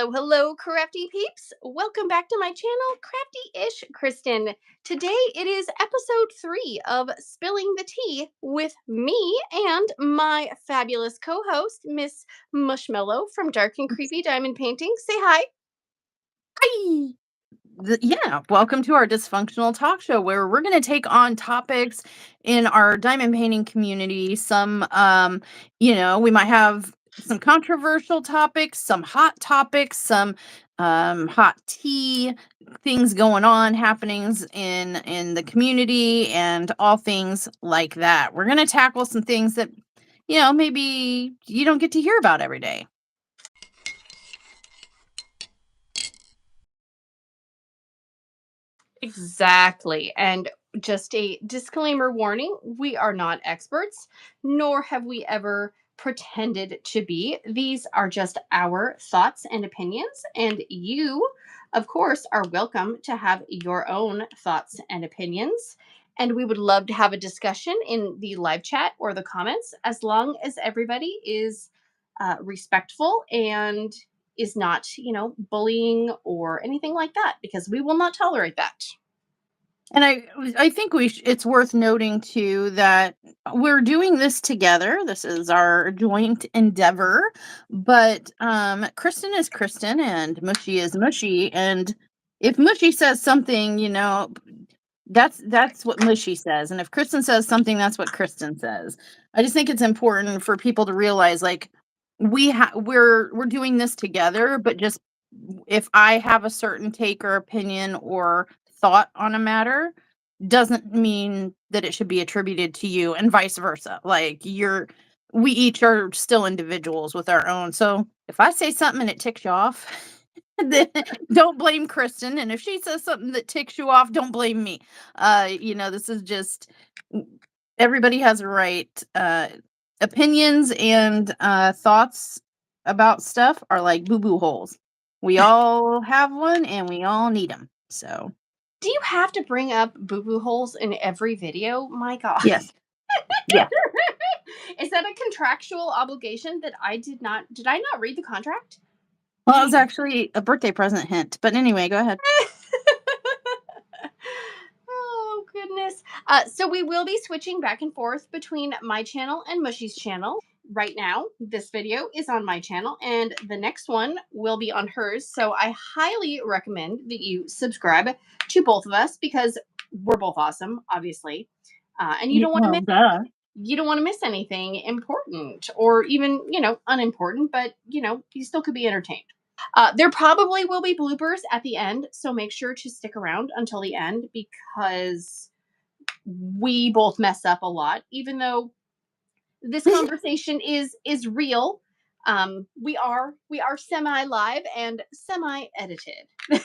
Hello, hello, crafty peeps. Welcome back to my channel, Crafty-ish Kristyn. Today it is episode 3 of Spilling the Tea with me and my fabulous co-host, Miss Mushmellow from Dark and Creepy Diamond Painting. Say hi. Hi. Yeah, welcome to our dysfunctional talk show where we're going to take on topics in our diamond painting community. Some, we might have some controversial topics, some hot topics, some hot tea things going on, happenings in the community, and all things like that. We're going to tackle some things that, maybe you don't get to hear about every day. Exactly. And just a disclaimer warning, we are not experts, nor have we ever pretended to be. These are just our thoughts and opinions, and you, of course, are welcome to have your own thoughts and opinions. And we would love to have a discussion in the live chat or the comments, as long as everybody is respectful and is not, bullying or anything like that, because we will not tolerate that. And I think it's worth noting too that we're doing this together. This is our joint endeavor. But Kristyn is Kristyn and Mushy is Mushy. And if Mushy says something, that's what Mushy says. And if Kristyn says something, that's what Kristyn says. I just think it's important for people to realize, like, we're doing this together, but just if I have a certain take or opinion or thought on a matter, doesn't mean that it should be attributed to you, and vice versa. Like, we each are still individuals with our own. So if I say something and it ticks you off, then don't blame Kristyn. And if she says something that ticks you off, don't blame me. This is just, everybody has a right. Opinions and thoughts about stuff are like boo-boo holes. We all have one and we all need them. So do you have to bring up boo-boo holes in every video? My God. yes. Yeah. Is that a contractual obligation that did I not read the contract? Well, it was actually a birthday present hint. But anyway, go ahead. Oh, goodness. So we will be switching back and forth between my channel and Mushy's channel. Right now, this video is on my channel, and the next one will be on hers. So I highly recommend that you subscribe to both of us, because we're both awesome, obviously. And you don't want to miss anything important, or even, unimportant, but, you still could be entertained. There probably will be bloopers at the end, so make sure to stick around until the end, because we both mess up a lot, even though this conversation is real. We are semi-live and semi-edited.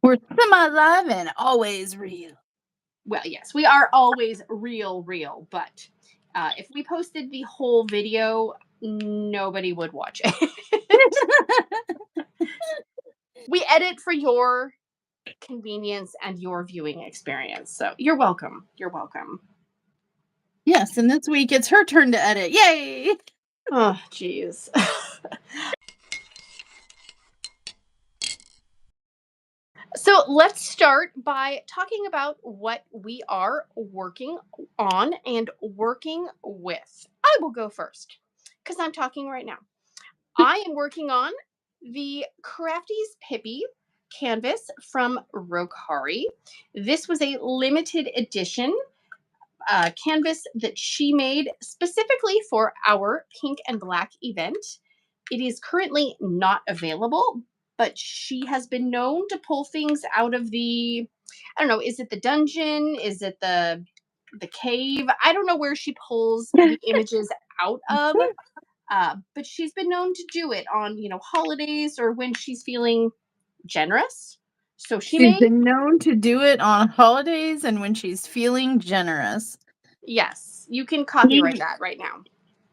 We're semi-live and always real. Well, yes, we are always real, but if we posted the whole video, nobody would watch it. We edit for your convenience and your viewing experience. So you're welcome. You're welcome. Yes, and this week it's her turn to edit. Yay! Oh, jeez. So let's start by talking about what we are working on and working with. I will go first because I'm talking right now. I am working on the Crafty's Pippi canvas from Rokari. This was a limited edition canvas that she made specifically for our pink and black event. It is currently not available, but she has been known to pull things out of the, I don't know, is it the dungeon? Is it the cave? I don't know where she pulls the images out of. But she's been known to do it on, holidays, or when she's feeling generous. So she's been known to do it on holidays and when she's feeling generous. Yes, you can copyright that right now.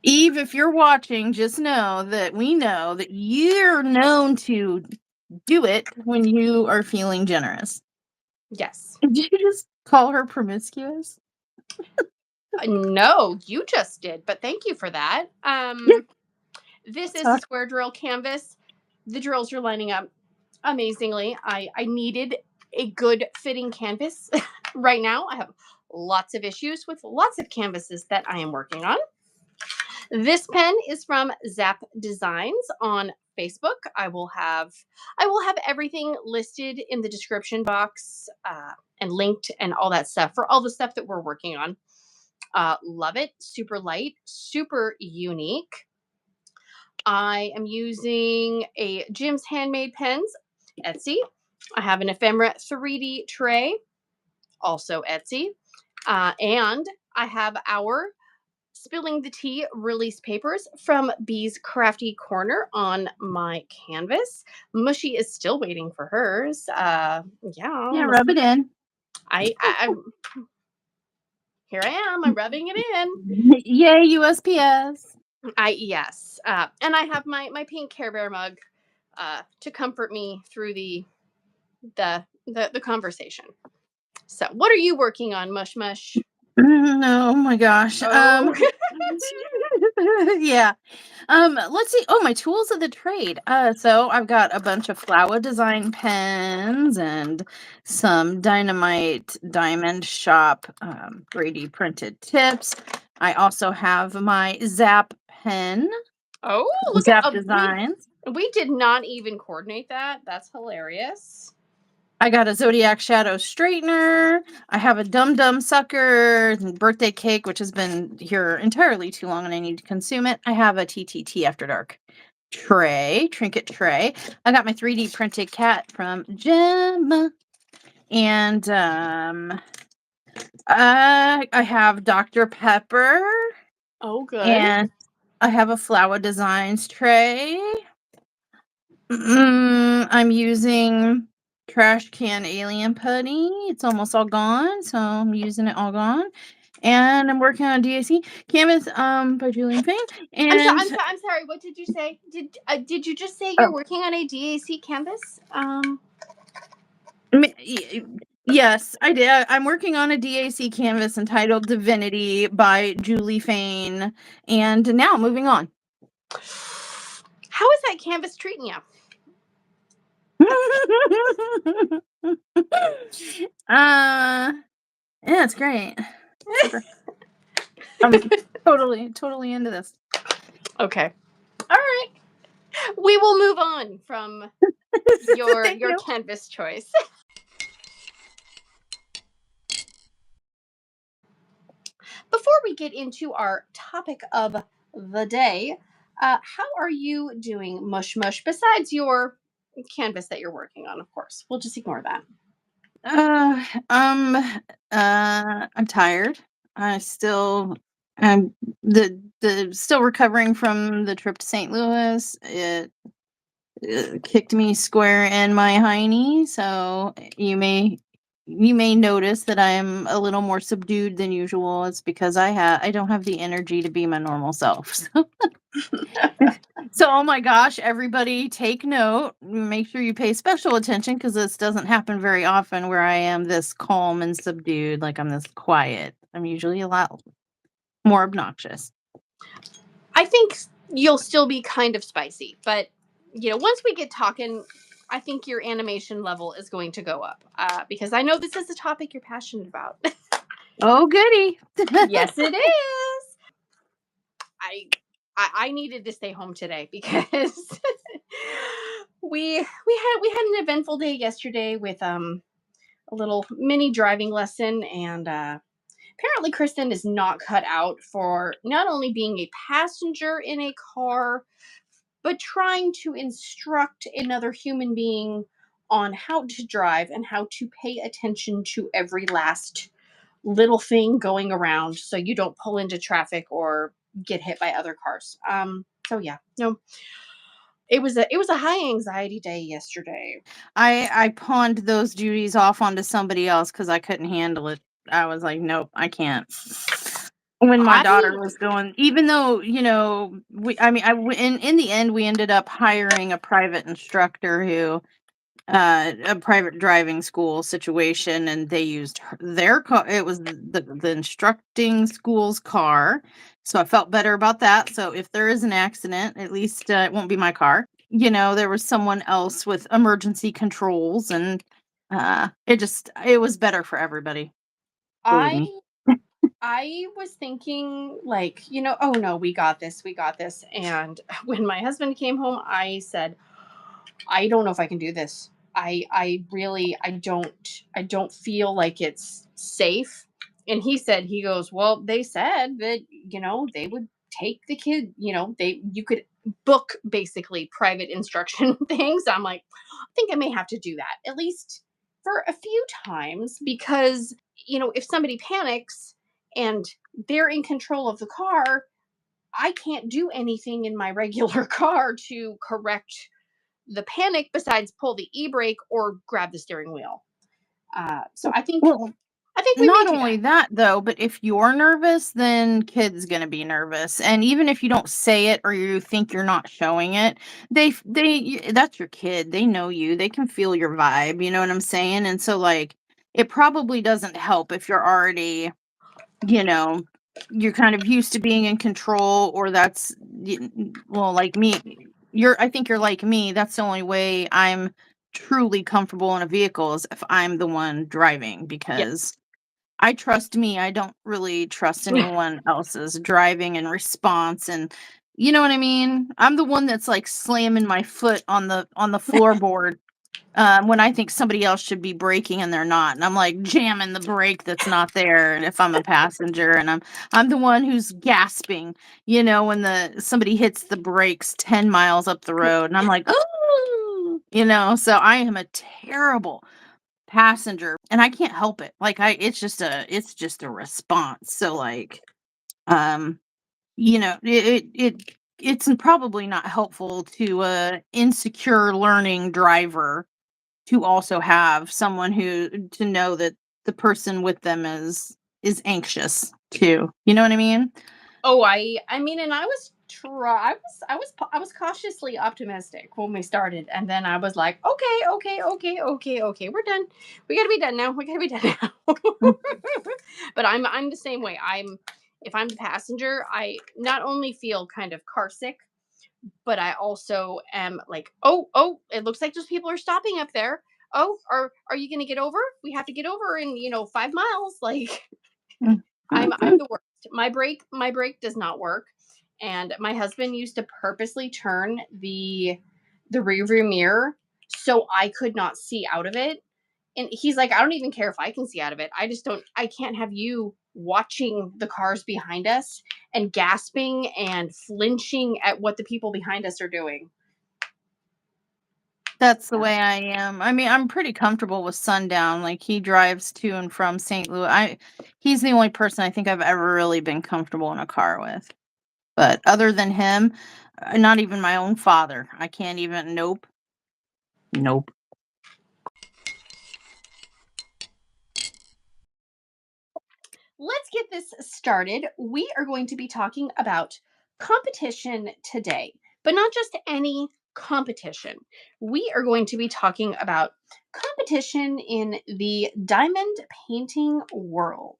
Eve, if you're watching, just know that we know that you're known to do it when you are feeling generous. Yes. Did you just call her promiscuous? No, you just did, but thank you for that. Yeah. This is a square drill canvas. the drills are lining up amazingly. I needed a good fitting canvas. Right now, I have lots of issues with lots of canvases that I am working on. This pen is from Zap Designs on Facebook. I will have everything listed in the description box and linked and all that stuff for all the stuff that we're working on. Love it. Super light, super unique. I am using a Jim's Handmade Pens, Etsy. I have an Ephemera 3D tray, also Etsy. And I have our Spilling the Tea release papers from Bee's Crafty Corner on my canvas. Mushy is still waiting for hers. Yeah, rub it in. Here I am. I'm rubbing it in. Yay, USPS. Yes. And I have my pink Care Bear mug to comfort me through the conversation. So, what are you working on, Mush Mush? Oh my gosh. Oh. Yeah. Let's see. Oh, my tools of the trade. So I've got a bunch of FLAWA design pens and some Dynamite Diamond Shop 3D printed tips. I also have my Zap pen. Oh, look Zap at Designs. We did not even coordinate that. That's hilarious. I got a Zodiac Shadows straightener. I have a Dum Dum Sucker birthday cake, which has been here entirely too long and I need to consume it. I have a TTT After Dark trinket tray. I got my 3D printed cat from Gem. And I have Dr. Pepper. Oh, good. And I have a FLAWA Designs tray. I'm using Trash Can Alien Putty. It's almost all gone, so I'm using it all gone. And I'm working on a DAC canvas by Julian Fain. And I'm sorry. What did you say? Did you just say you're working on a DAC canvas? Yes, I did. I'm working on a DAC canvas entitled Divinity by Julie Fain. And now moving on. How is that canvas treating you? Yeah, it's great. Super. I'm totally into this. Okay. All right. We will move on from your canvas choice. Before we get into our topic of the day, how are you doing, Mush Mush, besides your canvas that you're working on, of course? We'll just ignore that. I'm tired. I'm still still recovering from the trip to St. Louis. It kicked me square in my hiney, so you may notice that I'm a little more subdued than usual. It's because I don't have the energy to be my normal self. So, oh my gosh, everybody take note. Make sure you pay special attention because this doesn't happen very often where I am this calm and subdued, like I'm this quiet. I'm usually a lot more obnoxious. I think you'll still be kind of spicy, but once we get talking, I think your animation level is going to go up because I know this is a topic you're passionate about. Oh, goody. Yes, it is. I needed to stay home today because we had an eventful day yesterday with a little mini driving lesson, and apparently Kristyn is not cut out for not only being a passenger in a car, but trying to instruct another human being on how to drive and how to pay attention to every last little thing going around so you don't pull into traffic or get hit by other cars. So yeah, no. It was a high anxiety day yesterday. I pawned those duties off onto somebody else because I couldn't handle it. I was like, nope, I can't. When my daughter was going, even though, in the end, we ended up hiring a private instructor who, a private driving school situation, and they used their car. It was the instructing school's car. So I felt better about that. So if there is an accident, at least it won't be my car. you know, there was someone else with emergency controls, and it was better for everybody. Believe I me. I was thinking, like, oh no, we got this, we got this. And when my husband came home, I said, I don't know if I can do this. I really I don't feel like it's safe. And he said, he goes, well, they said that, they would take the kid, you could book basically private instruction things. I'm like, I think I may have to do that at least for a few times, because, if somebody panics and they're in control of the car, I can't do anything in my regular car to correct the panic besides pull the e-brake or grab the steering wheel. So Well, I think we may not do only that. that though, but if you're nervous, then kid's gonna be nervous. And even if you don't say it or you think you're not showing it, that's your kid. They know you. They can feel your vibe. You know what I'm saying? And so like, it probably doesn't help if you're already, you know, you're kind of used to being in control, or well, like me, I think you're like me. That's the only way I'm truly comfortable in a vehicle is if I'm the one driving, Yeah. because I trust me. I don't really trust anyone else's driving and response, and you know what I mean? I'm the one that's like slamming my foot on the floorboard when I think somebody else should be braking and they're not, and I'm like jamming the brake that's not there. And if I'm a passenger, and I'm the one who's gasping, when somebody hits the brakes 10 miles up the road, and I'm like, oh, so I am a terrible passenger, and I can't help it. Like it's just a response. So like, um, it's probably not helpful to a insecure learning driver to also have someone to know that the person with them is anxious too. You know what I mean? Oh, I mean, and I was cautiously optimistic when we started, and then I was like, okay, okay, okay, okay, okay, we're done. We got to be done now. We got to be done now. Mm. But I'm the same way. If I'm the passenger, I not only feel kind of car sick, but I also am like, oh, it looks like those people are stopping up there. Oh, are you going to get over? We have to get over in 5 miles. Like, I'm the worst. My brake does not work, and my husband used to purposely turn the rear view mirror so I could not see out of it. And he's like, I don't even care if I can see out of it. I can't have you watching the cars behind us and gasping and flinching at what the people behind us are doing. That's the way I am. I mean, I'm pretty comfortable with Sundown. Like he drives to and from St. Louis. He's the only person I think I've ever really been comfortable in a car with. But other than him, not even my own father. I can't even. Nope. Nope. Let's get this started. We are going to be talking about competition today, but not just any competition. We are going to be talking about competition in the diamond painting world.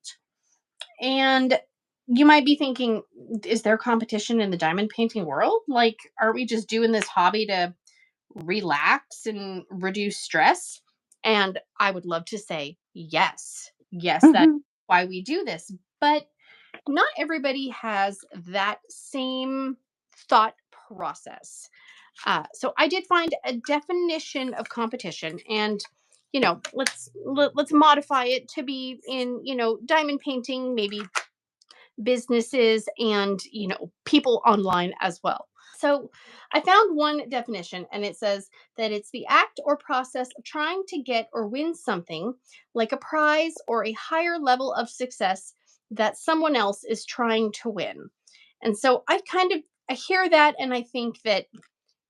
And you might be thinking, is there competition in the diamond painting world? Like, are we just doing this hobby to relax and reduce stress? And I would love to say yes. Yes, that's why we do this. But not everybody has that same thought process. So I did find a definition of competition, and let's modify it to be in diamond painting, maybe businesses, and people online as well. So I found one definition, and it says that it's the act or process of trying to get or win something, like a prize or a higher level of success that someone else is trying to win. And so I hear that, and I think that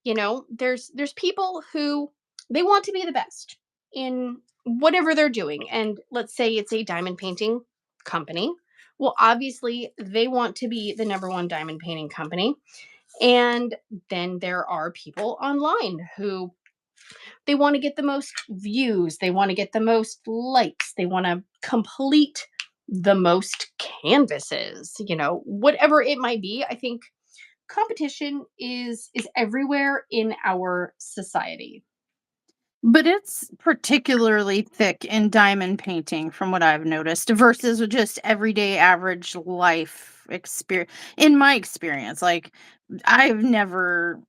there's people who they want to be the best in whatever they're doing. And let's say it's a diamond painting company. Well, obviously they want to be the number one diamond painting company. And then there are people online who they want to get the most views, they want to get the most likes, they want to complete the most canvases, whatever it might be. I think competition is everywhere in our society. But it's particularly thick in diamond painting from what I've noticed versus just everyday average life experience. In my experience, like I've never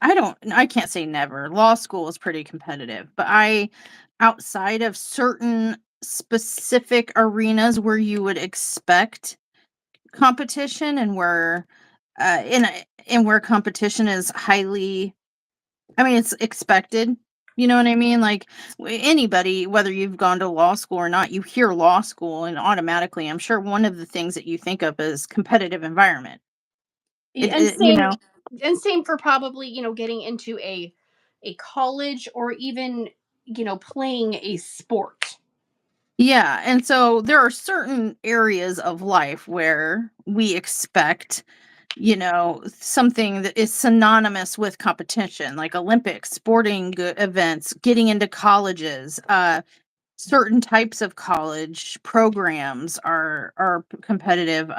I can't say never. Law school is pretty competitive, but outside of certain specific arenas where you would expect competition and where and where competition is highly, I mean, it's expected. You know what I mean? Like anybody, whether you've gone to law school or not, you hear law school and automatically, I'm sure one of the things that you think of is competitive environment. And You know, same for probably, getting into a college or even, playing a sport. yeah. And so there are certain areas of life where we expect, something that is synonymous with competition, like Olympics, sporting events, getting into colleges. Certain types of college programs are competitive.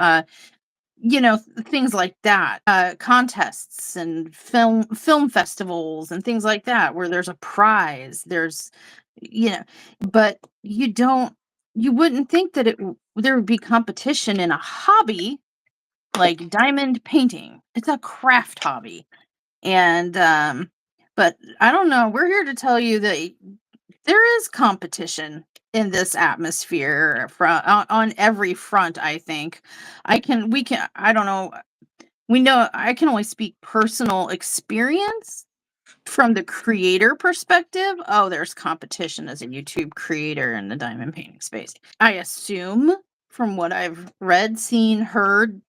Things like that, contests and film festivals and things like that where there's a prize, there's you know but you wouldn't think that there would be competition in a hobby like diamond painting. It's a craft hobby. And but I don't know, we're here to tell you that there is competition in this atmosphere on every front. I think I don't know, we know, I can only speak personal experience from the creator perspective. Oh, there's competition as a YouTube creator in the diamond painting space. I assume from what I've read, seen, heard,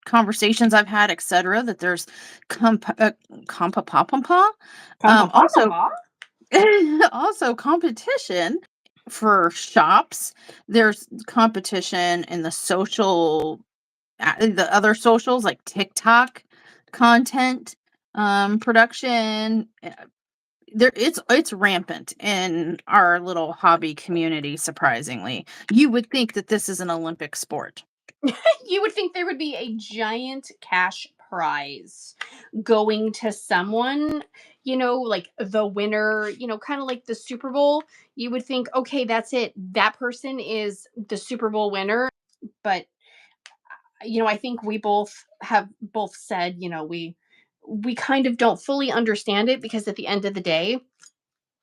conversations I've had, etc., that there's compa also also competition for shops. There's competition in the other socials like TikTok content production. It's rampant in our little hobby community. Surprisingly, you would think that this is an Olympic sport. You would think there would be a giant cash prize going to someone, like the winner, kind of like the Super Bowl. You would think, okay, that's it. That person is the Super Bowl winner. But, I think we both said, we kind of don't fully understand it because at the end of the day,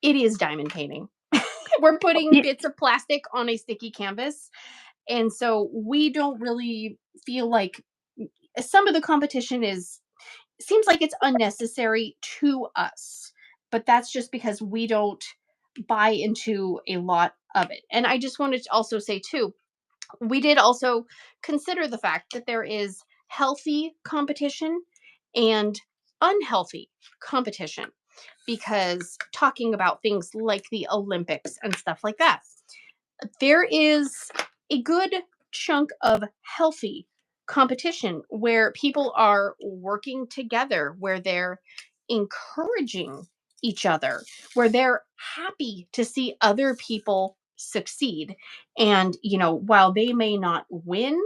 it is diamond painting. We're putting bits of plastic on a sticky canvas. And so we don't really feel like some of the competition seems like it's unnecessary to us, but that's just because we don't buy into a lot of it. And I just wanted to also say too, we did also consider the fact that there is healthy competition and unhealthy competition, because talking about things like the Olympics and stuff like that, there is a good chunk of healthy competition where people are working together, where they're encouraging each other, where they're happy to see other people succeed. And, while they may not win,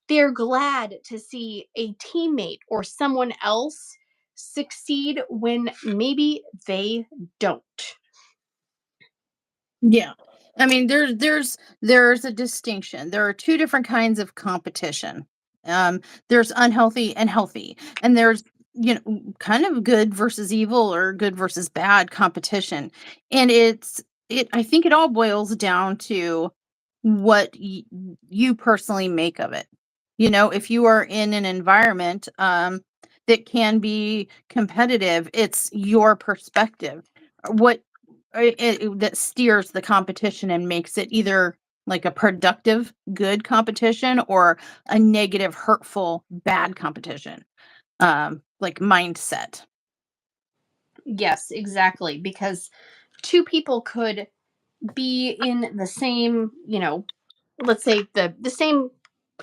they're glad to see a teammate or someone else succeed when maybe they don't. Yeah. I mean, there's a distinction. There are two different kinds of competition. There's unhealthy and healthy. And there's, kind of good versus evil or good versus bad competition. And I think it all boils down to what you personally make of it. If you are in an environment that can be competitive, it's your perspective. What that steers the competition and makes it either like a productive, good competition or a negative, hurtful, bad competition, like mindset. Yes, exactly. Because two people could be in the same, let's say the same.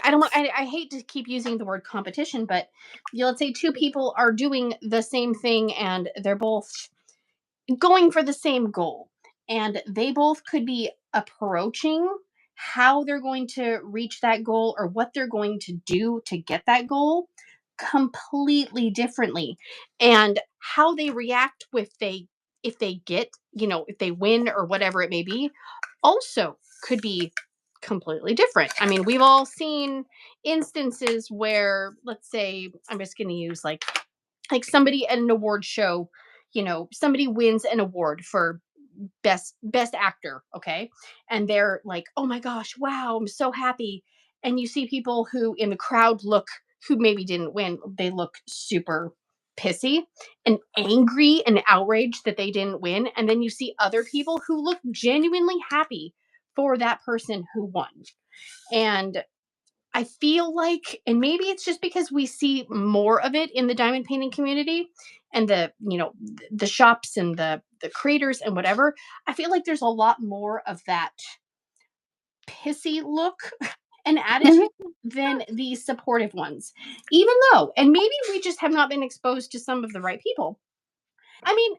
I hate to keep using the word competition, but let's say two people are doing the same thing and they're both going for the same goal, and they both could be approaching how they're going to reach that goal or what they're going to do to get that goal completely differently, and how they react if they get, if they win or whatever it may be, also could be completely different. I mean, we've all seen instances where, let's say, I'm just going to use like somebody at an award show, somebody wins an award for best actor, okay? And they're like, "Oh my gosh, wow, I'm so happy." And you see people who in the crowd who maybe didn't win, they look super pissy and angry and outraged that they didn't win. And then you see other people who look genuinely happy for that person who won. And I feel like, and maybe it's just because we see more of it in the diamond painting community and the shops and the creators and whatever. I feel like there's a lot more of that pissy look and attitude than the supportive ones. Even though, and maybe we just have not been exposed to some of the right people. I mean,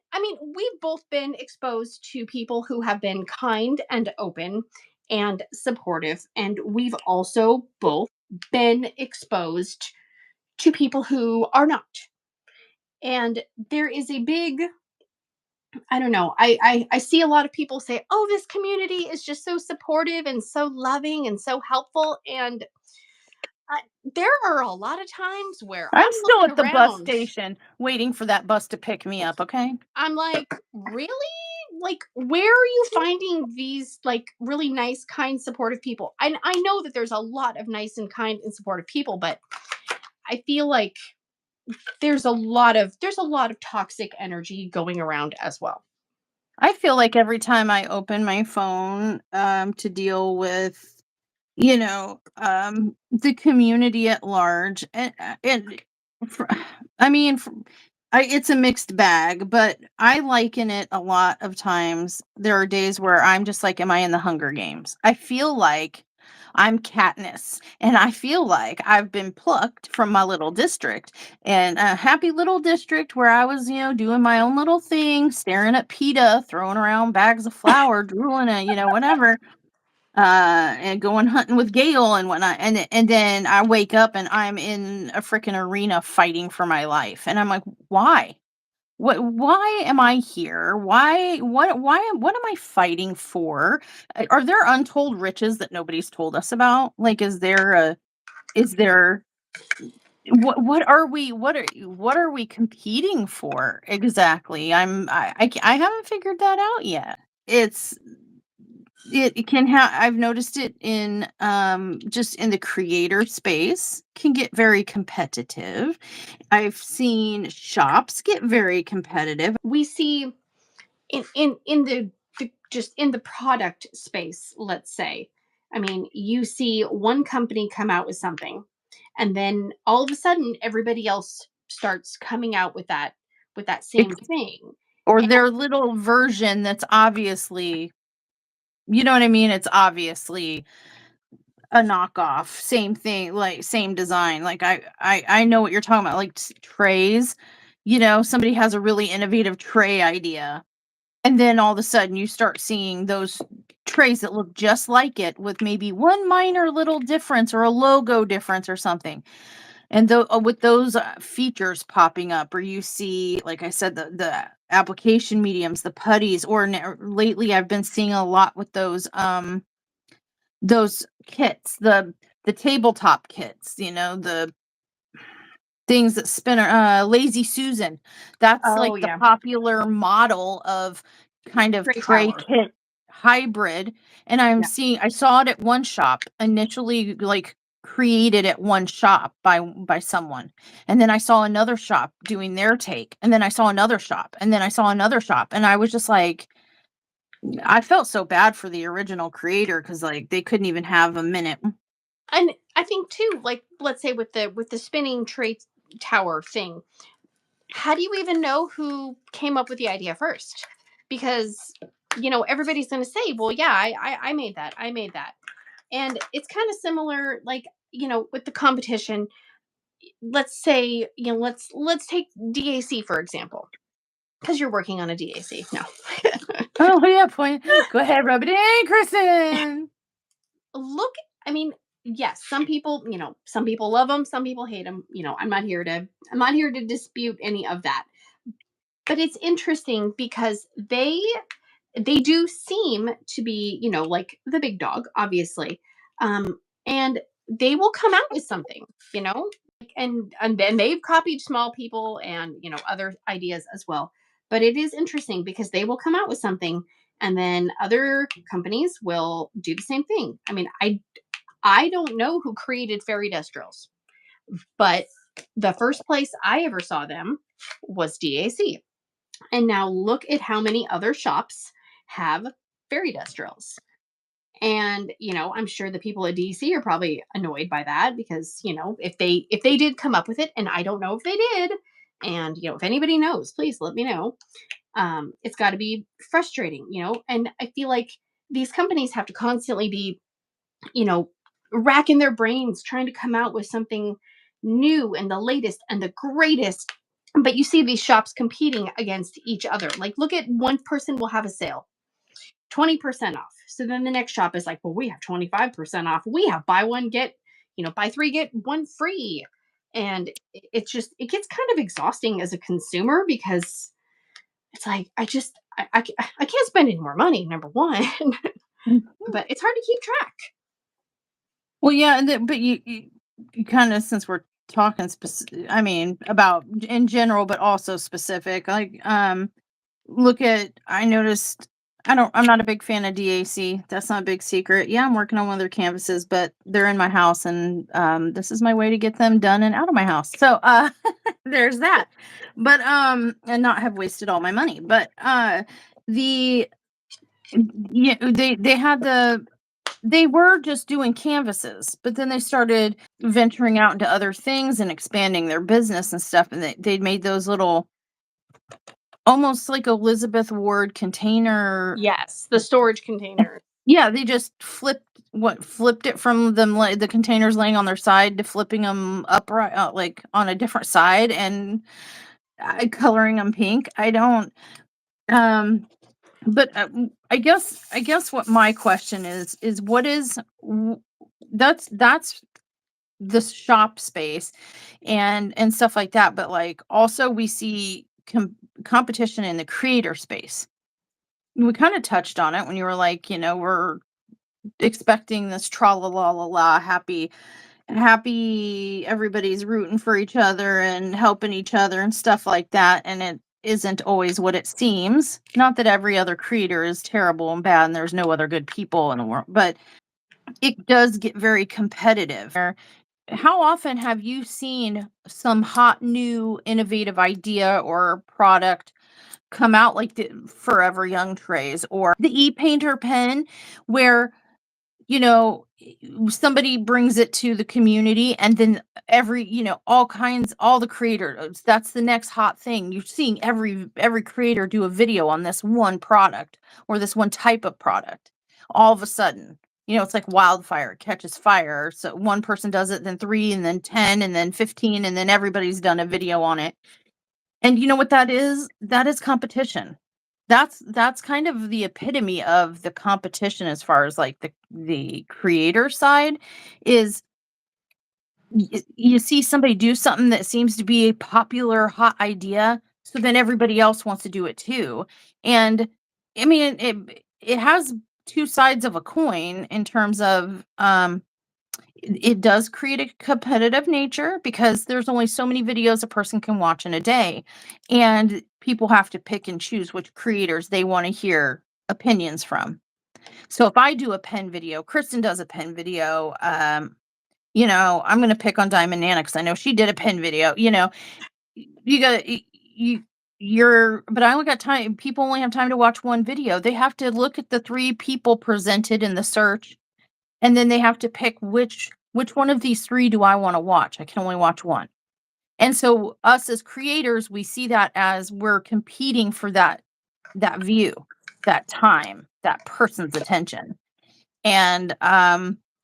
we've both been exposed to people who have been kind and open and supportive, and we've also both been exposed to people who are not. And there is a big, I don't know, I see a lot of people say, "Oh, this community is just so supportive and so loving and so helpful." And there are a lot of times where I'm I'm still looking at the bus around, station waiting for that bus to pick me up, okay? I'm like, really? Like, where are you finding these like really nice, kind, supportive people? And I know that there's a lot of nice and kind and supportive people, but I feel like there's a lot of toxic energy going around as well. I feel like every time I open my phone to deal with, the community at large, and fr- I mean, it's a mixed bag, but I liken it a lot of times. There are days where I'm just like, am I in the Hunger Games? I feel like I'm Katniss, and I feel like I've been plucked from my little district, and a happy little district where I was, doing my own little thing, staring at PETA, throwing around bags of flour, drooling at, whatever, and going hunting with Gale and whatnot. And then I wake up and I'm in a freaking arena fighting for my life. And I'm like, why? Why am I here? What am I fighting for? Are there untold riches that nobody's told us about? Like, is there what are we competing for exactly? I haven't figured that out yet. It's it can have I've noticed it in just in the creator space can get very competitive. I've seen shops get very competitive. We see in just in the product space, let's say. I mean, you see one company come out with something, and then all of a sudden everybody else starts coming out with that same Ex- thing. or their little version that's obviously, you know what I mean? It's obviously a knockoff, same thing, like same design. Like I know what you're talking about, like trays. Somebody has a really innovative tray idea, and then all of a sudden you start seeing those trays that look just like it with maybe one minor little difference or a logo difference or something. And with those features popping up, or you see, like I said, the application mediums, the putties, or lately I've been seeing a lot with those kits, the tabletop kits, the things that spin, Lazy Susan. That's Oh like the yeah, popular model of kind of Trey tray Tower. kit hybrid. And Yeah. I saw it at one shop initially, like created at one shop by someone. And then I saw another shop doing their take. And then I saw another shop. And then I saw another shop. And I was just like, I felt so bad for the original creator because like they couldn't even have a minute. And I think too, like, let's say with the spinning tray tower thing, how do you even know who came up with the idea first? Because everybody's going to say, well, yeah, I made that, I made that. And it's kind of similar, like, with the competition. Let's say, let's take DAC for example, because you're working on a DAC now. Oh yeah, point. Go ahead, rub it in, Kristen. Look, I mean, yes, some people, some people love them, some people hate them. I'm not here to dispute any of that. But it's interesting because they do seem to be, like the big dog, obviously. And they will come out with something, you know, and then they've copied small people and, other ideas as well. But it is interesting because they will come out with something and then other companies will do the same thing. I mean, I don't know who created fairy dust drills, but the first place I ever saw them was DAC. And now look at how many other shops have fairy dust drills. And, I'm sure the people at DC are probably annoyed by that because, if they did come up with it, and I don't know if they did, and if anybody knows, please let me know. It's got to be frustrating, and I feel like these companies have to constantly be, you know, racking their brains trying to come out with something new and the latest and the greatest. But you see these shops competing against each other. Like, look at one person will have a sale, 20% off. So then the next shop is like, well, we have 25% off. We have buy one, buy three, get one free. And it gets kind of exhausting as a consumer because it's like, I can't spend any more money, number one, but it's hard to keep track. Well, yeah, but you kind of, since we're talking I mean, about in general, but also specific, like, look at, I noticed, I'm not a big fan of DAC. That's not a big secret. Yeah, I'm working on one of their canvases, but they're in my house, and this is my way to get them done and out of my house. So there's that. But and not have wasted all my money. But the yeah, they were just doing canvases, but then they started venturing out into other things and expanding their business and stuff, and they made those little, almost like Elizabeth Ward container. Yes, the storage container. Yeah, they just flipped it from them, the containers laying on their side, to flipping them upright, like on a different side, and coloring them pink. I don't but I guess what my question is what is that's the shop space and stuff like that, but like also we see competition in the creator space. We kind of touched on it when you were like, we're expecting this tra la la la la happy, everybody's rooting for each other and helping each other and stuff like that, and it isn't always what it seems. Not that every other creator is terrible and bad and there's no other good people in the world, but it does get very competitive. How often have you seen some hot new innovative idea or product come out, like the Forever Young trays or the e-painter pen, where somebody brings it to the community, and then all the creators, that's the next hot thing. You're seeing every creator do a video on this one product or this one type of product. All of a sudden, it's like wildfire, it catches fire. So one person does it, then 3, and then 10, and then 15, and then everybody's done a video on it. And you know what that is? That is competition. That's kind of the epitome of the competition, as far as like the creator side is. You see somebody do something that seems to be a popular hot idea, so then everybody else wants to do it too. And I mean, it has two sides of a coin in terms of it does create a competitive nature, because there's only so many videos a person can watch in a day, and people have to pick and choose which creators they want to hear opinions from. So if I do a pen video, Kristyn does a pen video, I'm going to pick on Diamond Nana because I know she did a pen video. You got but I only got time. People only have time to watch one video. They have to look at the 3 people presented in the search, and then they have to pick which one of these 3 do I want to watch. I can only watch one. And so us as creators, we see that as we're competing for that view, that time, that person's attention. And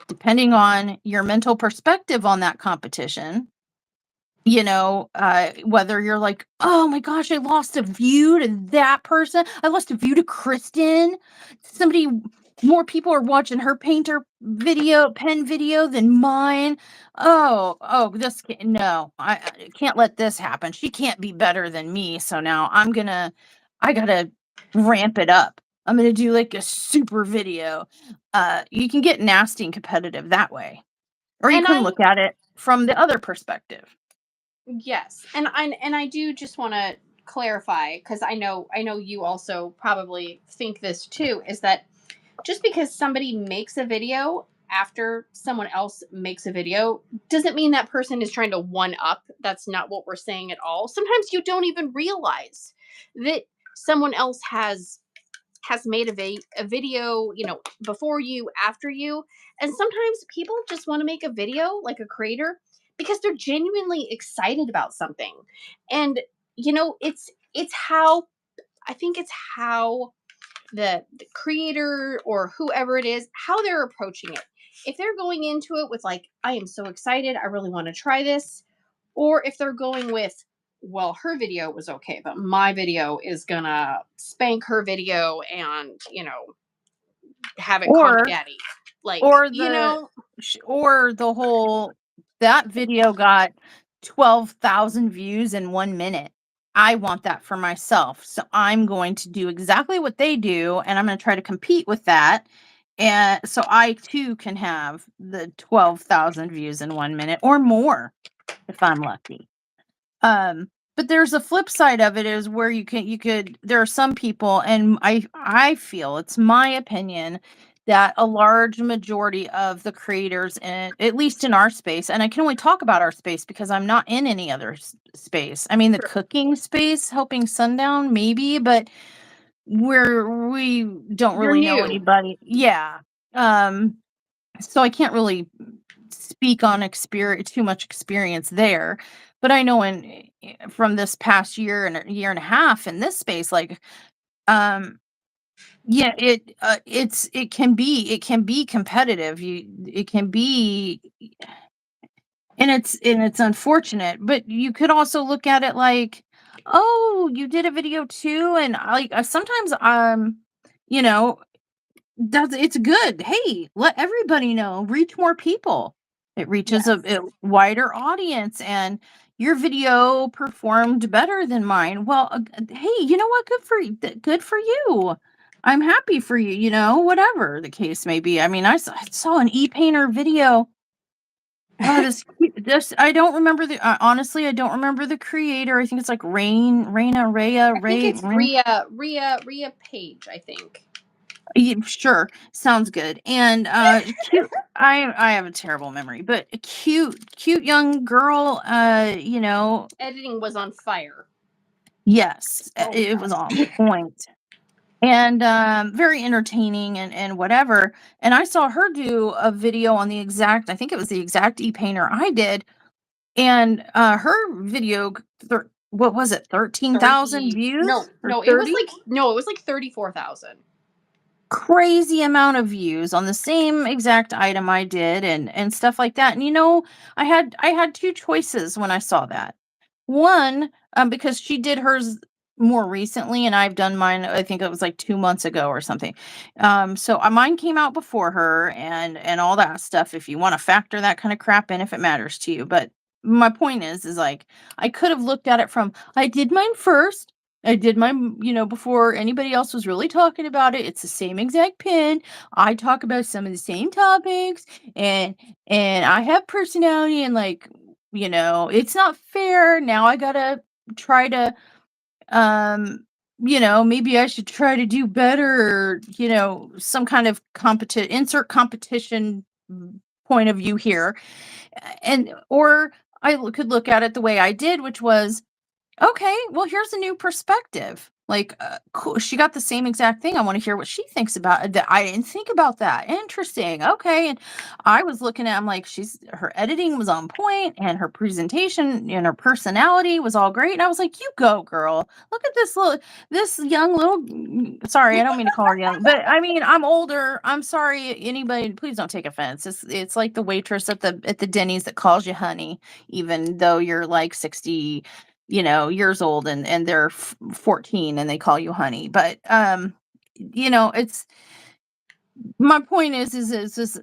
depending on your mental perspective on that competition, whether you're like, oh my gosh, I lost a view to that person. I lost a view to Kristyn. Somebody more people are watching her painter video, pen video than mine. Oh, this no, I can't let this happen. She can't be better than me. So now I gotta ramp it up. I'm gonna do like a super video. You can get nasty and competitive that way, or you And can look at it from the other perspective. yes, and I do just want to clarify, because I know you also probably think this too, is that just because somebody makes a video after someone else makes a video doesn't mean that person is trying to one up. That's not what we're saying at all. Sometimes you don't even realize that someone else has made a video, before you, after you. And sometimes people just want to make a video, like a creator, because they're genuinely excited about something. And it's how, I think it's how the creator or whoever it is, how they're approaching it. If they're going into it with like, I am so excited, I really want to try this, or if they're going with, well, her video was okay, but my video is gonna spank her video and have it call me Or daddy, like, or the whole, that video got 12,000 views in 1 minute. I want that for myself. So I'm going to do exactly what they do, and I'm going to try to compete with that. And so I too can have the 12,000 views in 1 minute or more if I'm lucky. But there's a flip side of it, is where you could, there are some people, and I feel, it's my opinion, that a large majority of the creators, and at least in our space, and I can only talk about our space because I'm not in any other space. I mean, the cooking space, helping Sundown, maybe, but we don't you're really know new. anybody. Yeah. So I can't really speak on too much experience there, but I know from this past year and a year and a half in this space, like, um yeah, it can be competitive. It can be, and it's unfortunate, but you could also look at it like, oh, you did a video too, and like, sometimes you know it's good. Hey, let everybody know, reach more people. It reaches Yes. a wider audience, and your video performed better than mine. Well, hey, you know what? Good for you. Good for you. I'm happy for you, whatever the case may be. I mean, I saw an e-painter video. Oh, this I don't remember honestly, I don't remember the creator. I think it's like Raina, Rhea, I think Ray. it's Rhea Page, I think. Sure, sounds good. And cute. I have a terrible memory, but a cute young girl. Editing was on fire. Yes, Oh my it was gosh. on point, and very entertaining, and whatever. And I saw her do a video on the exact. I think it was the exact e-painter I did, and her video. What was it? 13,000 30. No, views or no, it was 30? like, no, it was like 34,000. Crazy amount of views on the same exact item I did, and stuff like that. And I had two choices when I saw that. One, because she did hers more recently, and I've done mine, I think it was like 2 months ago or something. So mine came out before her, and all that stuff, if you want to factor that kind of crap in, if it matters to you. But my point is like, I could have looked at it from, I did mine first. I did mine, before anybody else was really talking about it. It's the same exact pin. I talk about some of the same topics, and I have personality, and like, it's not fair. Now I gotta try to, maybe I should try to do better, or, some kind of insert competition point of view here. Or could look at it the way I did, which was, okay, well, here's a new perspective. Like, cool. She got the same exact thing. I want to hear what she thinks about it. That I didn't think about that. Interesting. Okay. And I was looking at, I'm like, her editing was on point, and her presentation and her personality was all great. And I was like, you go, girl. Look at this young little, sorry, I don't mean to call her young, but I mean, I'm older. I'm sorry. Anybody, please don't take offense. It's like the waitress at the Denny's that calls you honey, even though you're like 60, years old, and they're 14 and they call you honey. But it's, My point is this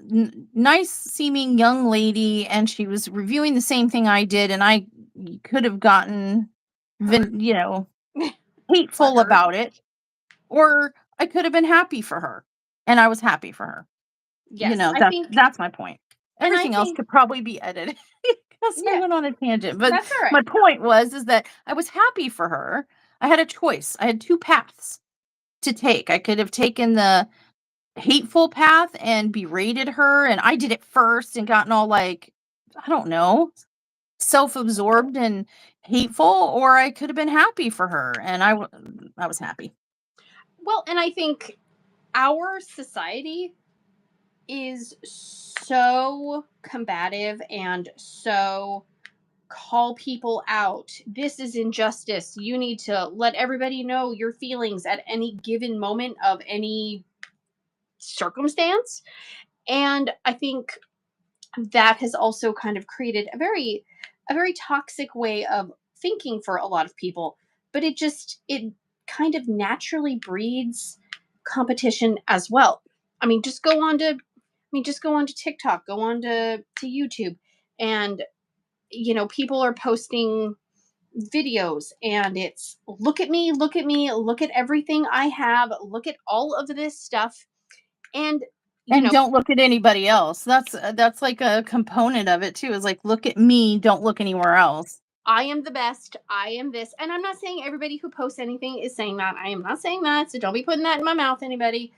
nice seeming young lady, and she was reviewing the same thing I did, and I could have gotten, Hurt. hateful Butthurt. about it, or I could have been happy for her, and I was happy for her. Yes, I That's think, that's my point. and I Everything else think, could probably be edited because I yeah, went on a tangent. But that's all right. my point is that I was happy for her. I had a choice. I had two paths to take. I could have taken the hateful path and berated her, and I did it first and gotten all like, I don't know, self-absorbed and hateful, or I could have been happy for her, and I was happy. Well, and I think our society is so combative and so call people out. This is injustice. You need to let everybody know your feelings at any given moment of any circumstance. And I think that has also kind of created a very toxic way of thinking for a lot of people, but it kind of naturally breeds competition as well. Just go on to TikTok, go on to YouTube, and people are posting videos, and it's look at me, look at me, look at everything I have, look at all of this stuff. And you And know don't look at anybody else. That's like a component of it too. Is like, look at me, don't look anywhere else. I am the best, I am this. And I'm not saying everybody who posts anything is saying that. I am not saying that, so don't be putting that in my mouth, anybody.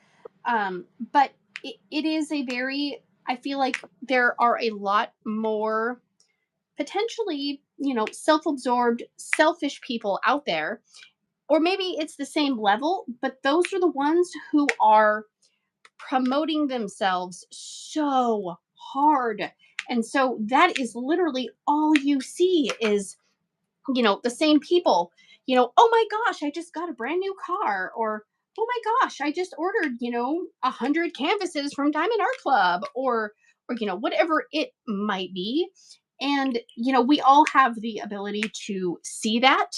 But it is a very, I feel like there are a lot more potentially, self-absorbed, selfish people out there. Or maybe it's the same level, but those are the ones who are promoting themselves so hard. And so that is literally all you see is, the same people, oh my gosh, I just got a brand new car, or oh my gosh, I just ordered, 100 canvases from Diamond Art Club, or whatever it might be. And, we all have the ability to see that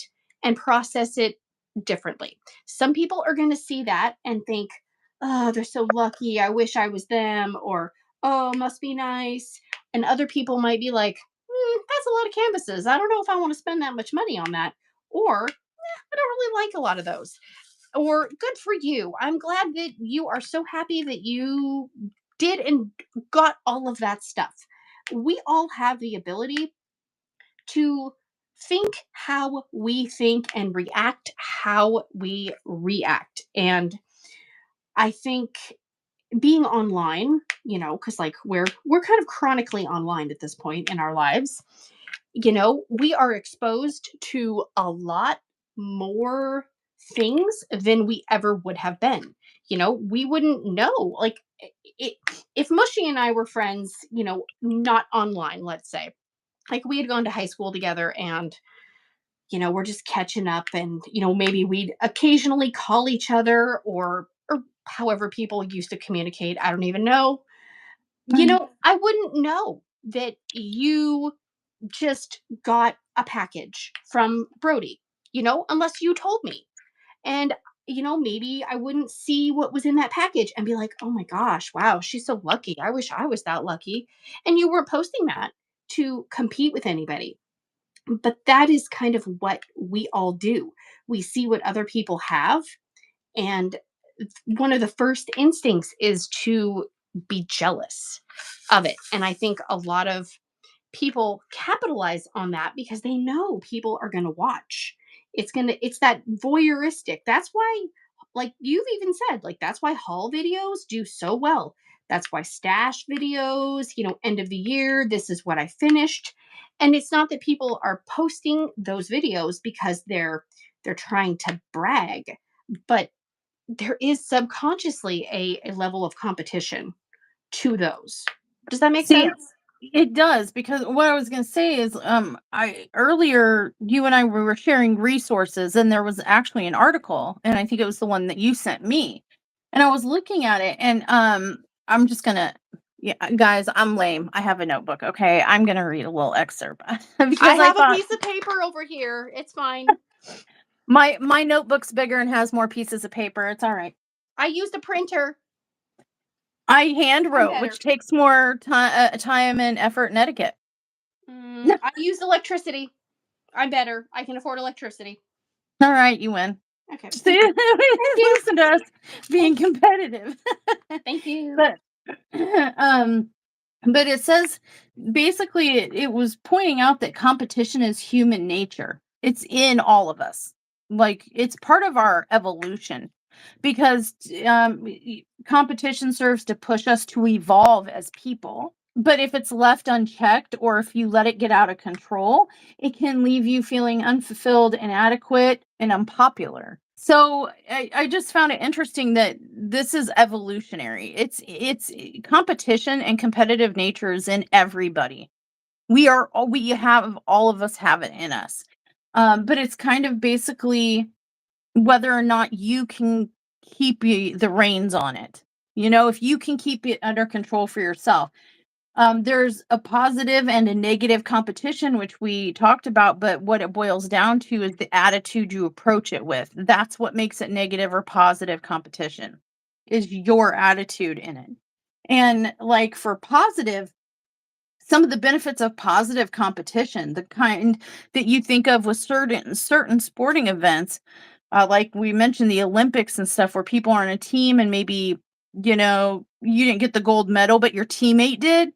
and process it differently. Some people are going to see that and think, oh, they're so lucky. I wish I was them. Or, oh, must be nice. And other people might be like, that's a lot of canvases. I don't know if I want to spend that much money on that. Or, I don't really like a lot of those. Or, good for you. I'm glad that you are so happy that you did and got all of that stuff. We all have the ability to think how we think and react how we react. And I think being online, because like we're kind of chronically online at this point in our lives, we are exposed to a lot more things than we ever would have been. We wouldn't know. Like, it, if Mushy and I were friends, not online, let's say, like we had gone to high school together, and, we're just catching up, and, maybe we'd occasionally call each other, or however people used to communicate. I don't even know. Right. I wouldn't know that you just got a package from Brody, unless you told me. And, maybe I wouldn't see what was in that package and be like, oh my gosh, wow, she's so lucky. I wish I was that lucky. And you weren't posting that to compete with anybody. But that is kind of what we all do. We see what other people have. And one of the first instincts is to be jealous of it. And I think a lot of people capitalize on that because they know people are going to watch. It's that voyeuristic. That's why, like you've even said, like that's why haul videos do so well. That's why stash videos, end of the year, this is what I finished. And it's not that people are posting those videos because they're trying to brag, but there is subconsciously a level of competition to those. Does that make See, sense? it does, because what I was going to say is, I earlier you and I were sharing resources, and there was actually an article, and I think it was the one that you sent me, and I was looking at it, and I'm just gonna, yeah, guys, I'm lame. I have a notebook. Okay, I'm gonna read a little excerpt I because I have a thought piece of paper over here. It's fine. my notebook's bigger and has more pieces of paper. It's all right. I used a printer. I hand wrote, better. which takes more time and effort and etiquette. I use electricity. I'm better. I can afford electricity. All right, you win. Okay. See, Thank you. listen to us being competitive. Thank you. But but it says basically it was pointing out that competition is human nature. It's in all of us. Like it's part of our evolution because competition serves to push us to evolve as people. But if it's left unchecked or if you let it get out of control, it can leave you feeling unfulfilled, inadequate, and unpopular. So I just found it interesting that this is evolutionary. It's competition and competitive nature is in everybody. We have all of us have it in us. But it's kind of basically whether or not you can keep the reins on it. You know, if you can keep it under control for yourself. There's a positive and a negative competition, which we talked about, but what it boils down to is the attitude you approach it with. That's what makes it negative or positive competition, is your attitude in it. And like for positive, some of the benefits of positive competition, the kind that you think of with certain sporting events, like we mentioned the Olympics and stuff, where people are on a team and maybe you didn't get the gold medal, but your teammate did.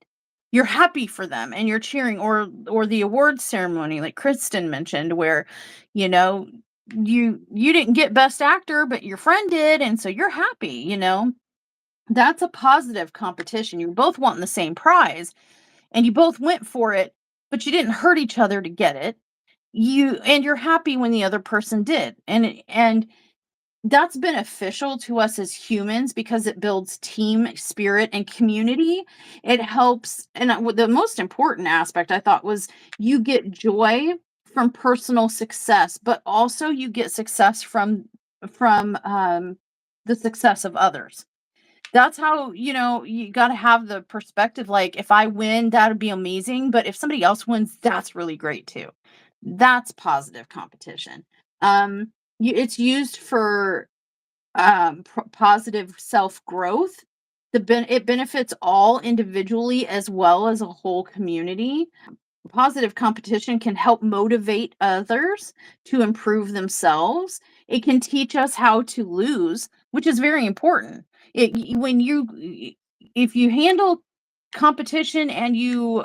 You're happy for them and you're cheering, or the awards ceremony, like Kristen mentioned, where you know you didn't get best actor, but your friend did, and so you're happy. That's a positive competition. You're both wanting the same prize and you both went for it, but you didn't hurt each other to get it. You're happy when the other person did. And that's beneficial to us as humans because it builds team spirit and community. It helps, and the most important aspect I thought was you get joy from personal success, but also you get success from the success of others. That's how, you got to have the perspective. Like, if I win, that would be amazing. But if somebody else wins, that's really great too. That's positive competition. It's used for positive self growth. It benefits all individually as well as a whole community. Positive competition can help motivate others to improve themselves. It can teach us how to lose, which is very important. If you handle competition and you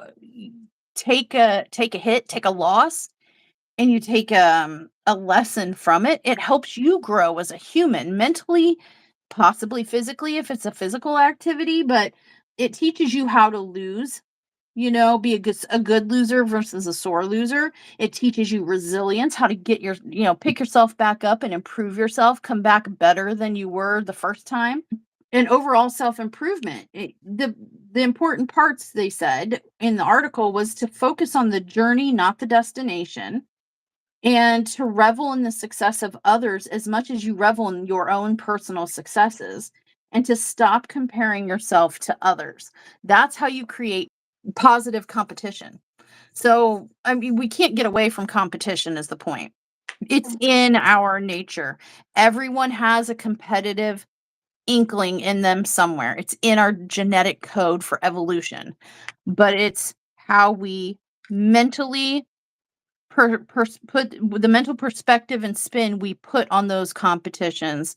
take a hit, take a loss, and you take a lesson from it, it helps you grow as a human mentally, possibly physically if it's a physical activity, but it teaches you how to lose. Be a good loser versus a sore loser. It teaches you resilience, how to pick yourself back up and improve yourself, come back better than you were the first time. And overall self-improvement. The important parts, they said in the article, was to focus on the journey, not the destination, and to revel in the success of others as much as you revel in your own personal successes, and to stop comparing yourself to others. That's how you create positive competition. So, I mean, we can't get away from competition, is the point. It's in our nature. Everyone has a competitive inkling in them somewhere. It's in our genetic code for evolution, but it's how we mentally put the mental perspective and spin we put on those competitions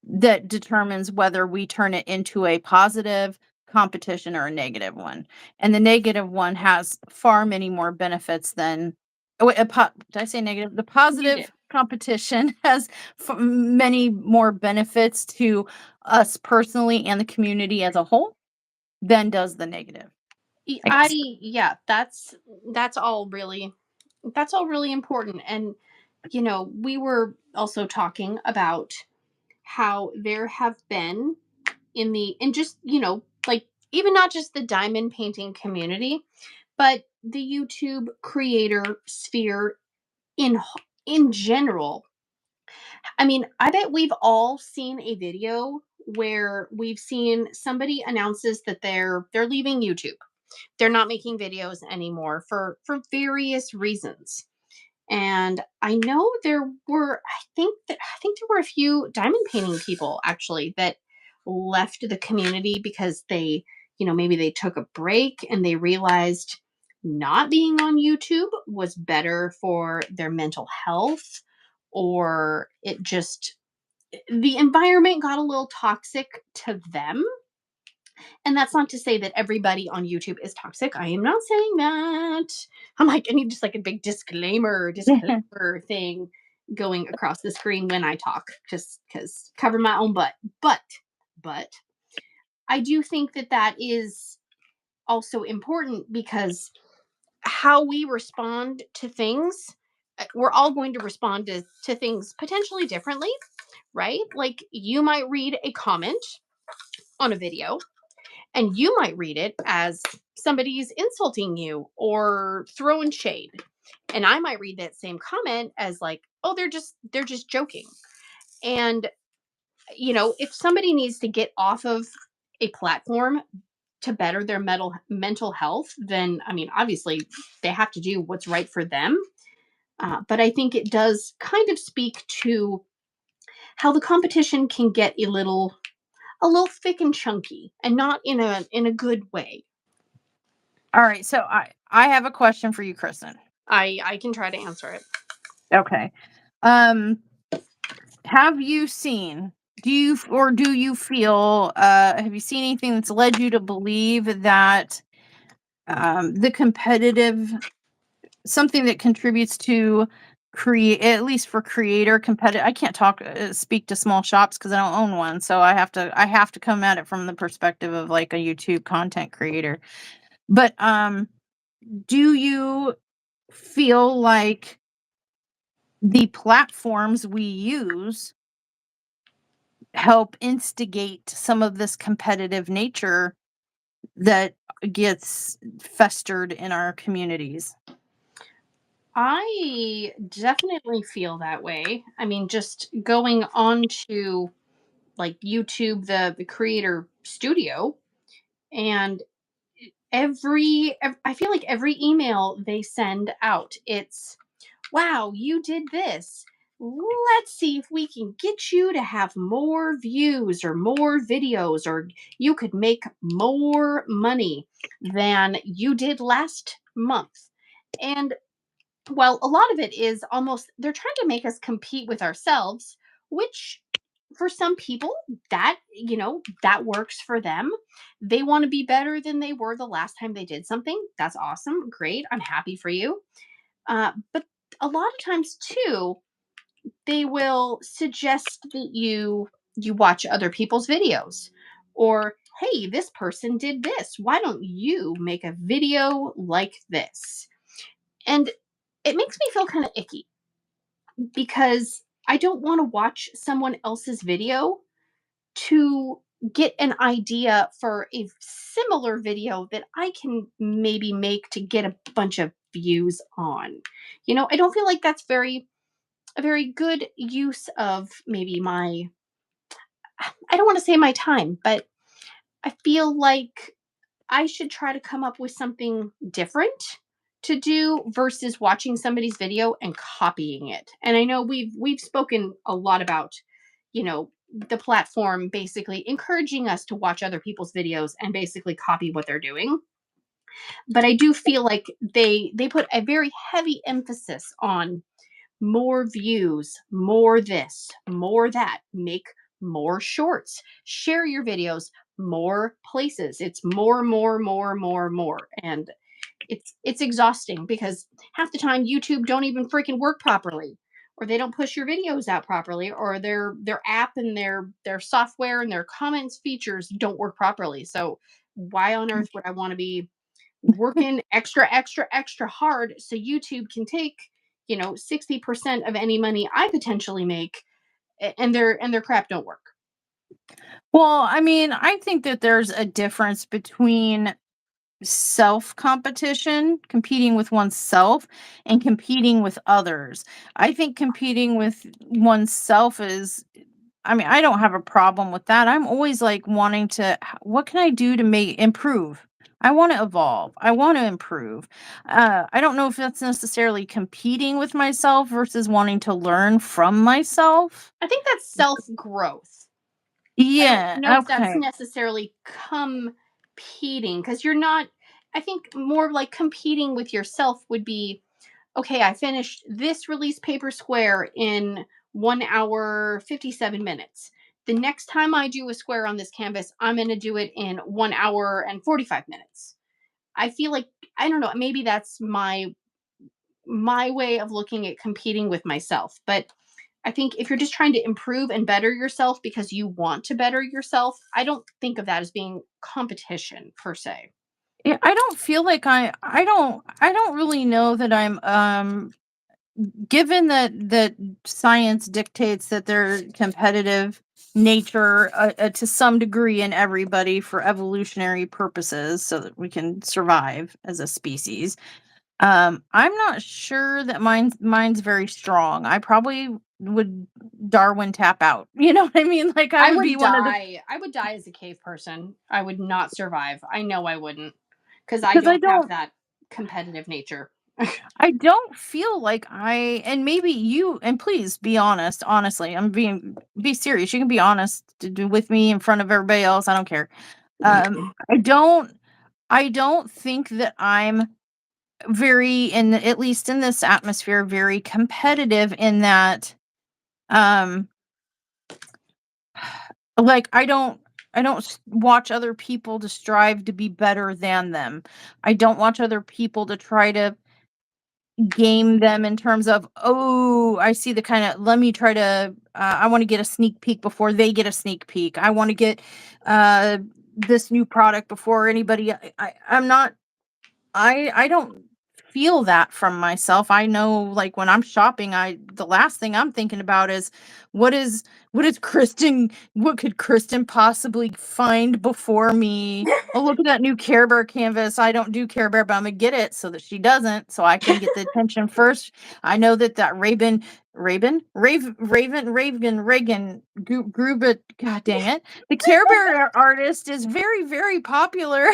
that determines whether we turn it into a positive competition or a negative one. And the negative one has far many more benefits than did I say negative? The positive competition has many more benefits to us personally and the community as a whole than does the negative. Yeah, that's all really important. And we were also talking about how there have been in just like, even not just the diamond painting community, but the YouTube creator sphere in in general. I mean, I bet we've all seen a video where we've seen somebody announces that they're leaving YouTube. They're not making videos anymore for various reasons. And I know there were, I think there were a few diamond painting people actually that left the community because they, maybe they took a break and they realized not being on YouTube was better for their mental health, or it just, the environment got a little toxic to them. And that's not to say that everybody on YouTube is toxic. I am not saying that. I'm like, I need just like a big disclaimer thing going across the screen when I talk, just because cover my own butt. But I do think that that is also important, because how we respond to things, we're all going to respond to things potentially differently, right? Like you might read a comment on a video and you might read it as somebody's insulting you or throwing shade, and I might read that same comment as like, oh, they're just joking. And if somebody needs to get off of a platform to better their mental health, then I mean, obviously they have to do what's right for them. But I think it does kind of speak to how the competition can get a little thick and chunky, and not in a good way. All right, so I have a question for you, Kristyn. I can try to answer it. Okay. Have you seen, do you feel, have you seen anything that's led you to believe that the competitive, something that contributes to create, at least for creator competitive, I can't speak to small shops because I don't own one, so I have to come at it from the perspective of like a YouTube content creator. But do you feel like the platforms we use help instigate some of this competitive nature that gets festered in our communities? I definitely feel that way. I mean, just going on to like YouTube, the creator studio, and I feel like every email they send out, it's, wow, you did this. Let's see if we can get you to have more views or more videos, or you could make more money than you did last month. And well, a lot of it is almost, they're trying to make us compete with ourselves, which for some people, that works for them. They want to be better than they were the last time they did something. That's awesome. Great. I'm happy for you. But a lot of times too, they will suggest that you watch other people's videos, or hey, this person did this. Why don't you make a video like this? And it makes me feel kind of icky, because I don't want to watch someone else's video to get an idea for a similar video that I can maybe make to get a bunch of views on. I don't feel like that's a very good use of maybe my, I don't want to say my time, but I feel like I should try to come up with something different to do versus watching somebody's video and copying it. And I know we've spoken a lot about, the platform basically encouraging us to watch other people's videos and basically copy what they're doing. But I do feel like they put a very heavy emphasis on more views, more this, more that, make more shorts, share your videos more places. It's more, more, more, more, more. And it's exhausting, because half the time YouTube don't even freaking work properly, or they don't push your videos out properly, or their app and their software and their comments features don't work properly. So why on earth would I want to be working extra, extra, extra hard so YouTube can take, 60% of any money I potentially make, and their crap don't work. Well, I mean, I think that there's a difference between self competition, competing with oneself, and competing with others. I think competing with oneself is, I mean, I don't have a problem with that. I'm always like wanting to, what can I do to make improve? I want to evolve. I want to improve. I don't know if that's necessarily competing with myself versus wanting to learn from myself. I think that's self growth. I don't Yeah. know if that's Okay. necessarily competing, because you're not. I think more like competing with yourself would be, okay, I finished this release paper square in 1 hour 57 minutes. The next time I do a square on this canvas, I'm going to do it in 1 hour and 45 minutes. I feel like, I don't know, maybe that's my way of looking at competing with myself. But I think if you're just trying to improve and better yourself because you want to better yourself, I don't think of that as being competition per se. Yeah, I don't feel like I don't really know that I'm given that science dictates that there's competitive nature to some degree in everybody for evolutionary purposes so that we can survive as a species. I'm not sure that mine's very strong. I probably would Darwin tap out. You know what I mean? Like I I would be would one of the die. I would die as a cave person. I would not survive. I know I wouldn't, because I because don't have that competitive nature. I don't feel like and maybe you, and please be honest, honestly, be serious. You can be honest with me in front of everybody else. I don't care. I don't think that I'm at least in this atmosphere, very competitive in that, um, like I don't watch other people to strive to be better than them. I don't watch other people to try to game them in terms of, oh, I see the kind of, let me try to, I want to get a sneak peek before they get a sneak peek. I want to get uh this new product before anybody. I'm not, I don't feel that from myself. I know, like, when I'm shopping, the last thing I'm thinking about is what is what could Kristyn possibly find before me? Oh, look at that new Care Bear canvas. I don't do Care Bear, but I'm gonna get it so that she doesn't, so I can get the attention first. I know that Reagan Gruber, god dang it. The Care Bear artist is very, very popular.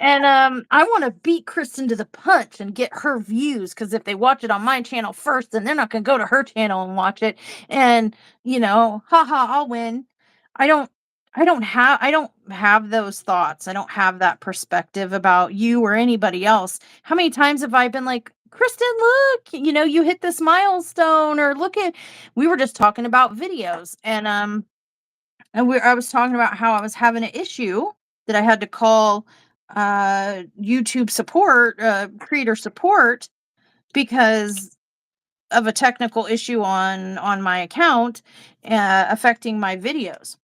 And I want to beat Kristyn to the punch and get her views, because if they watch it on my channel first, then they're not going to go to her channel and watch it. And haha, I'll win. I don't I don't have those thoughts. I don't have that perspective about you or anybody else. How many times have I been like, Kristyn, look, you hit this milestone, or look at, we were just talking about videos, and I was talking about how I was having an issue that I had to call YouTube support, creator support, because of a technical issue on my account, affecting my videos.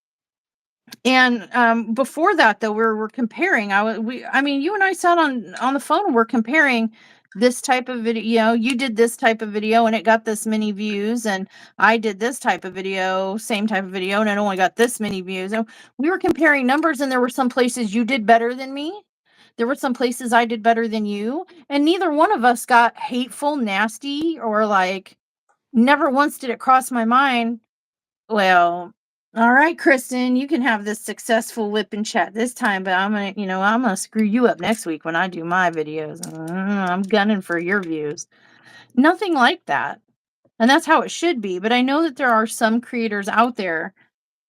And before that, though, we're comparing. I mean, you and I sat on the phone and we're comparing this type of video. You did this type of video and it got this many views, and I did this type of video, same type of video, and it only got this many views. And we were comparing numbers, and there were some places you did better than me. There were some places I did better than you, and neither one of us got hateful, nasty, or like, never once did it cross my mind, well, all right, Kristyn, you can have this successful whip and chat this time, but I'm gonna screw you up next week when I do my videos. I'm gunning for your views. Nothing like that. And that's how it should be. But I know that there are some creators out there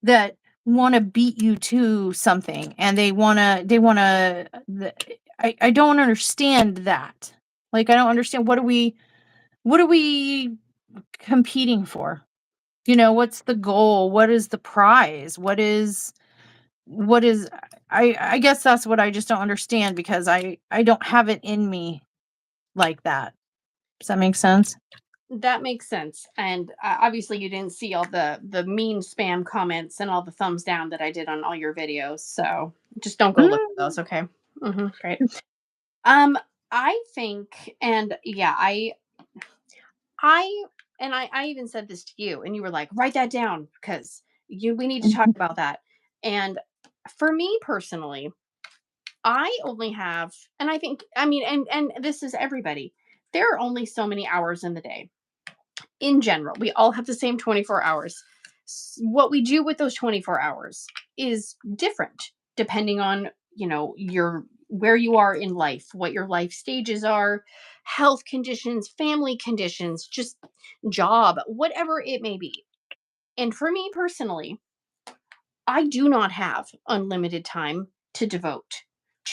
that want to beat you to something, and I don't understand that. Like, I don't understand, what are we competing for? What's the goal? What is the prize? What is I guess that's what I just don't understand, because I don't have it in me like that. Does that make sense? That makes sense. And obviously, you didn't see all the mean spam comments and all the thumbs down that I did on all your videos. So just don't go look for Mm. those. Okay. Great. Um, I think, and yeah, I, I even said this to you, and you were like, write that down because we need to talk about that. And for me personally, I only have, and I think, I mean, and this is everybody. There are only so many hours in the day. In general, we all have the same 24 hours. What we do with those 24 hours is different depending on, your where you are in life, what your life stages are, health conditions, family conditions, just job, whatever it may be. And for me personally, I do not have unlimited time to devote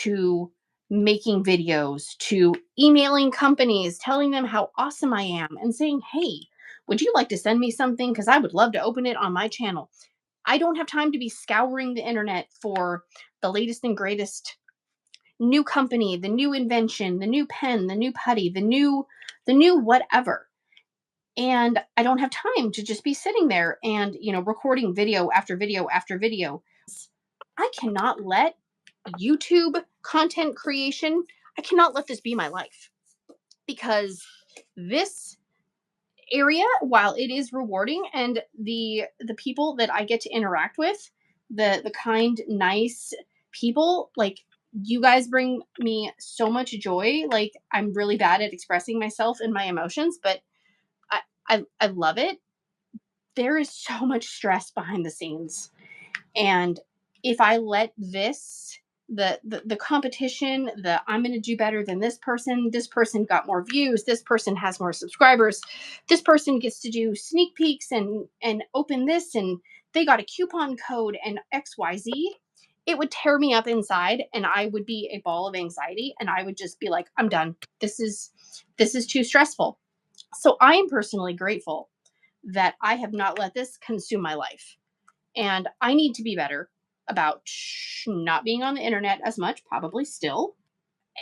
to making videos, to emailing companies, telling them how awesome I am, and saying, hey, would you like to send me something? Because I would love to open it on my channel. I don't have time to be scouring the internet for the latest and greatest new company, the new invention, the new pen, the new putty, the new whatever. And I don't have time to just be sitting there and, recording video after video after video. I cannot let YouTube content creation, I cannot let this be my life, because this area, while it is rewarding, and the people that I get to interact with, the kind, nice people, like, you guys bring me so much joy. Like, I'm really bad at expressing myself and my emotions, but I love it. There is so much stress behind the scenes. And if I let the competition, the I'm going to do better than this person got more views, this person has more subscribers, this person gets to do sneak peeks and open this, and they got a coupon code and XYZ, it would tear me up inside, and I would be a ball of anxiety, and I would just be like, I'm done. This is too stressful. So I am personally grateful that I have not let this consume my life. And I need to be better about not being on the internet as much, probably still.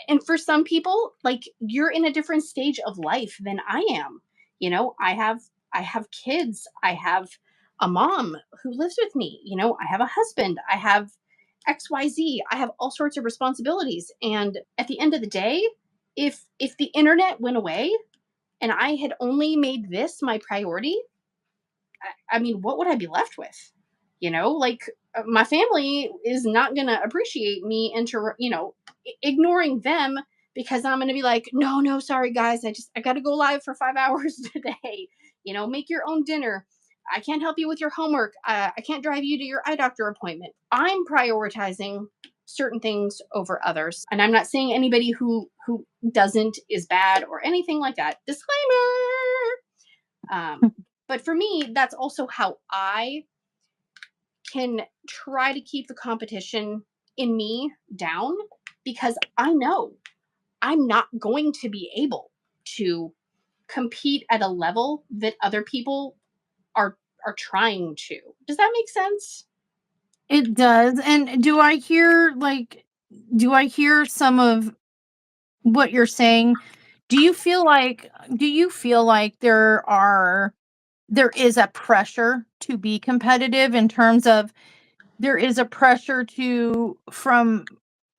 And for some people, like, you're in a different stage of life than I am. I have kids. I have a mom who lives with me. I have a husband. I have XYZ. I have all sorts of responsibilities. And at the end of the day, if the internet went away and I had only made this my priority, I mean, what would I be left with? Like, my family is not going to appreciate me ignoring them, because I'm going to be like, no, no, sorry guys, I got to go live for 5 hours today. Make your own dinner. I can't help you with your homework. I can't drive you to your eye doctor appointment. I'm prioritizing certain things over others, and I'm not saying anybody who doesn't is bad or anything like that. Disclaimer. But for me, that's also how I can try to keep the competition in me down, because I know I'm not going to be able to compete at a level that other people are trying to. Does that make sense? It does. And do I hear some of what you're saying? Do you feel like there is a pressure to be competitive, in terms of there is a pressure to from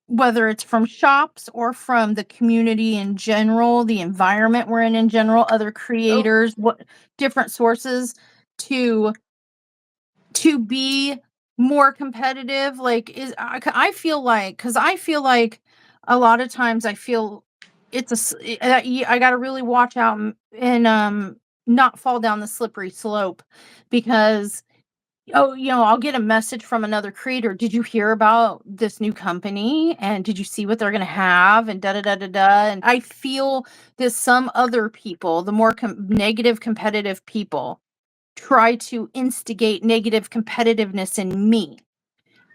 whether it's from shops or from the community in general, the environment we're in general, other Oh, creators, what different sources to be more competitive? Like, I feel like, because I feel like a lot of times I feel I got to really watch out and not fall down the slippery slope, because I'll get a message from another creator. Did you hear about this new company? And did you see what they're going to have? And da da da da da. And I feel that some other people, the more negative competitive people, try to instigate negative competitiveness in me.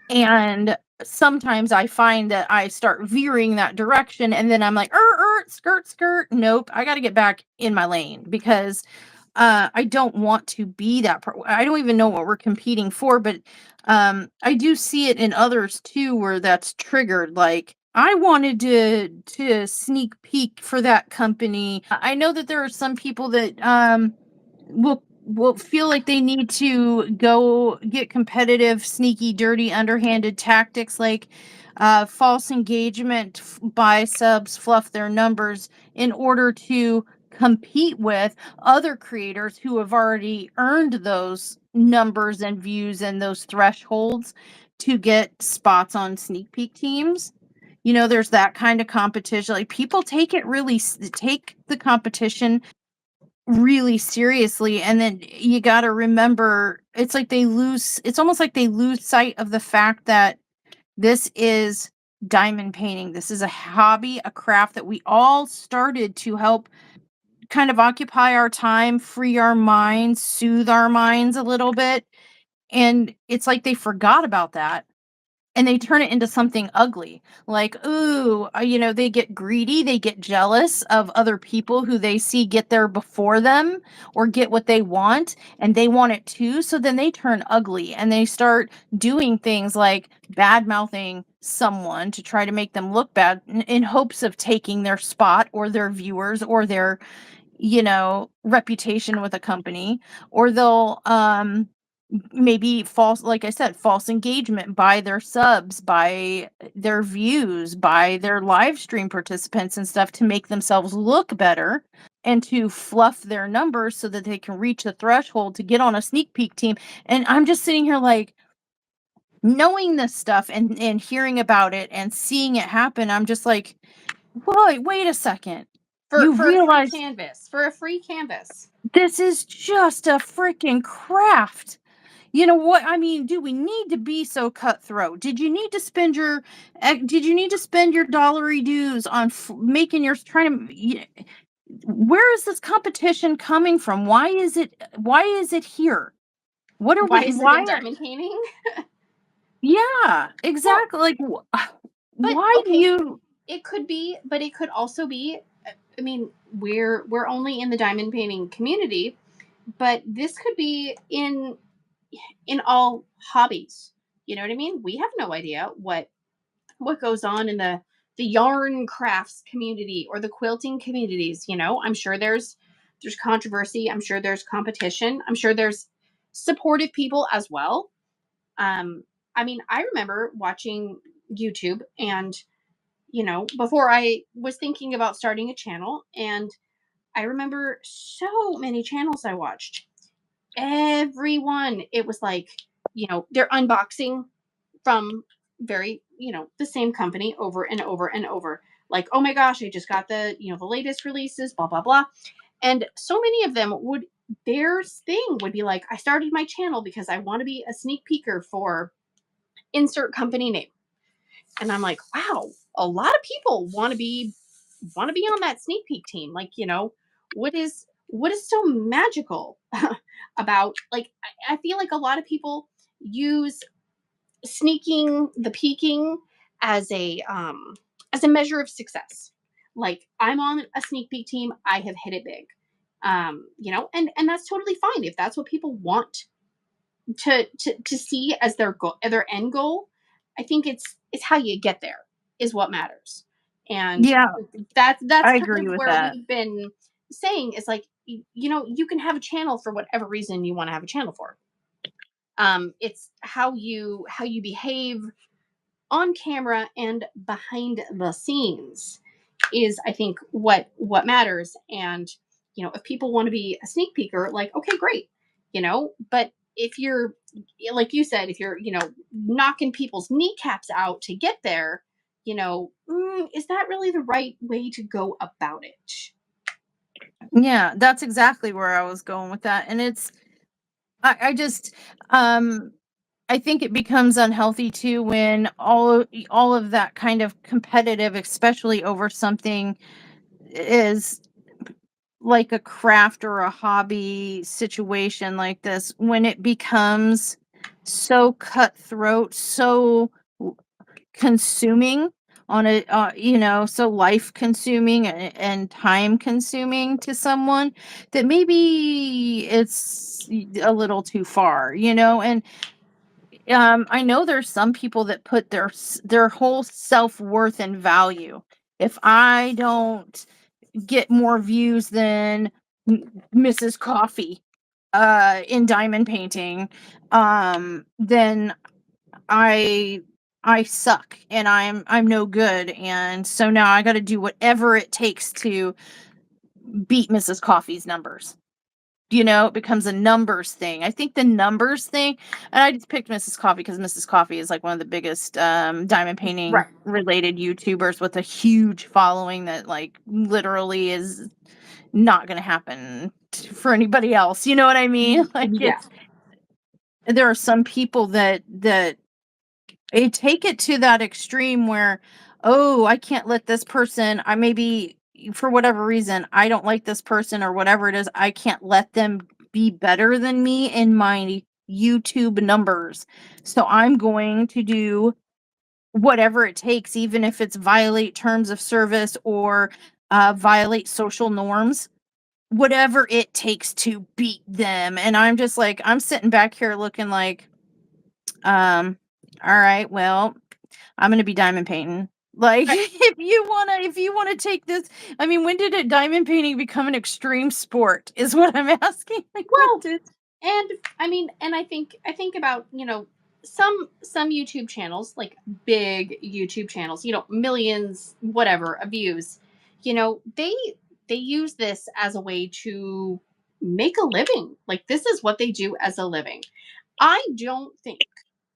And sometimes I find that I start veering that direction, and then I'm like, skirt, skirt. Nope, I got to get back in my lane, because I don't want to be that I don't even know what we're competing for, but I do see it in others too, where that's triggered. Like, I wanted to sneak peek for that company. I know that there are some people that will feel like they need to go get competitive, sneaky, dirty, underhanded tactics, like false engagement, buy subs, fluff their numbers, in order to compete with other creators who have already earned those numbers and views and those thresholds to get spots on sneak peek teams. There's that kind of competition. Like, people take the competition really seriously, and then you got to remember, it's almost like they lose sight of the fact that this is diamond painting. This is a hobby, a craft that we all started to help kind of occupy our time, free our minds, soothe our minds a little bit. and it's like they forgot about that, and they turn it into something ugly. Like, ooh, they get greedy, they get jealous of other people who they see get there before them or get what they want, and they want it too. So then they turn ugly and they start doing things like bad mouthing someone to try to make them look bad in hopes of taking their spot or their viewers or their, reputation with a company. Or they'll, maybe false, like I said, false engagement by their subs, by their views, by their live stream participants and stuff to make themselves look better and to fluff their numbers so that they can reach the threshold to get on a sneak peek team. And I'm just sitting here like, knowing this stuff and hearing about it and seeing it happen, I'm just like, wait a second. You For a free realize canvas. For a free canvas. this is just a freaking craft. You know what? I mean, do we need to be so cutthroat? Did you need to spend your dollary dues on making yours trying to where is this competition coming from? Why is it here? What are Why we is it in why are diamond painting? Yeah, Well, exactly. Like but why do okay, you it could be, but it could also be. I mean, we're only in the diamond painting community, but this could be in all hobbies. You know what I mean? We have no idea what goes on in the yarn crafts community or the quilting communities. I'm sure there's controversy. I'm sure there's competition. I'm sure there's supportive people as well. I mean, I remember watching YouTube and before I was thinking about starting a channel, and I remember so many channels I watched. Everyone, it was like, they're unboxing from the same company over and over and over. Like, oh my gosh, I just got the latest releases, blah, blah, blah. And so many of them their thing would be like, I started my channel because I want to be a sneak peeker for insert company name. And I'm like, wow, a lot of people want to be on that sneak peek team. Like, what is so magical about, like, I feel like a lot of people use sneaking the peeking as a measure of success. Like, I'm on a sneak peek team, I have hit it big. And that's totally fine if that's what people want to see as their goal, their end goal. I think it's how you get there is what matters. And Yeah, that's I kind agree of with where that. we've been saying is like, you can have a channel for whatever reason you want to have a channel for. It's how you behave on camera and behind the scenes is, I think, what matters. And if people want to be a sneak peeker, like, okay, great. But if you're, like you said, if you're knocking people's kneecaps out to get there, is that really the right way to go about it? Yeah, that's exactly where I was going with that. And I just um I think it becomes unhealthy too when all of that kind of competitive, especially over something is like a craft or a hobby situation like this, when it becomes so cutthroat, so consuming on a so life consuming and time consuming to someone, that maybe it's a little too far, and I know there's some people that put their whole self-worth and value. If I don't get more views than Mrs. Coffee in diamond painting, then I I suck and I'm no good, and so now I got to do whatever it takes to beat Mrs. Coffee's numbers. It becomes a numbers thing. I think the numbers thing, and I just picked Mrs. Coffee because Mrs. Coffee is like one of the biggest diamond painting Right. related YouTubers with a huge following that like literally is not going to happen for anybody else. You know what I mean? Like Yeah. there are some people that they take it to that extreme where, oh, I can't let this person, I maybe for whatever reason, I don't like this person or whatever it is, I can't let them be better than me in my YouTube numbers. So I'm going to do whatever it takes, even if it's violate terms of service or violate social norms, whatever it takes to beat them. And I'm just like, I'm sitting back here looking like, all right, well, I'm going to be diamond painting. Like, Right. if you want to take this, I mean, when did diamond painting become an extreme sport is what I'm asking. Like, when Well, did? and I mean, and I think about, some YouTube channels, like big YouTube channels, millions whatever of views, they use this as a way to make a living. Like, this is what they do as a living. I don't think,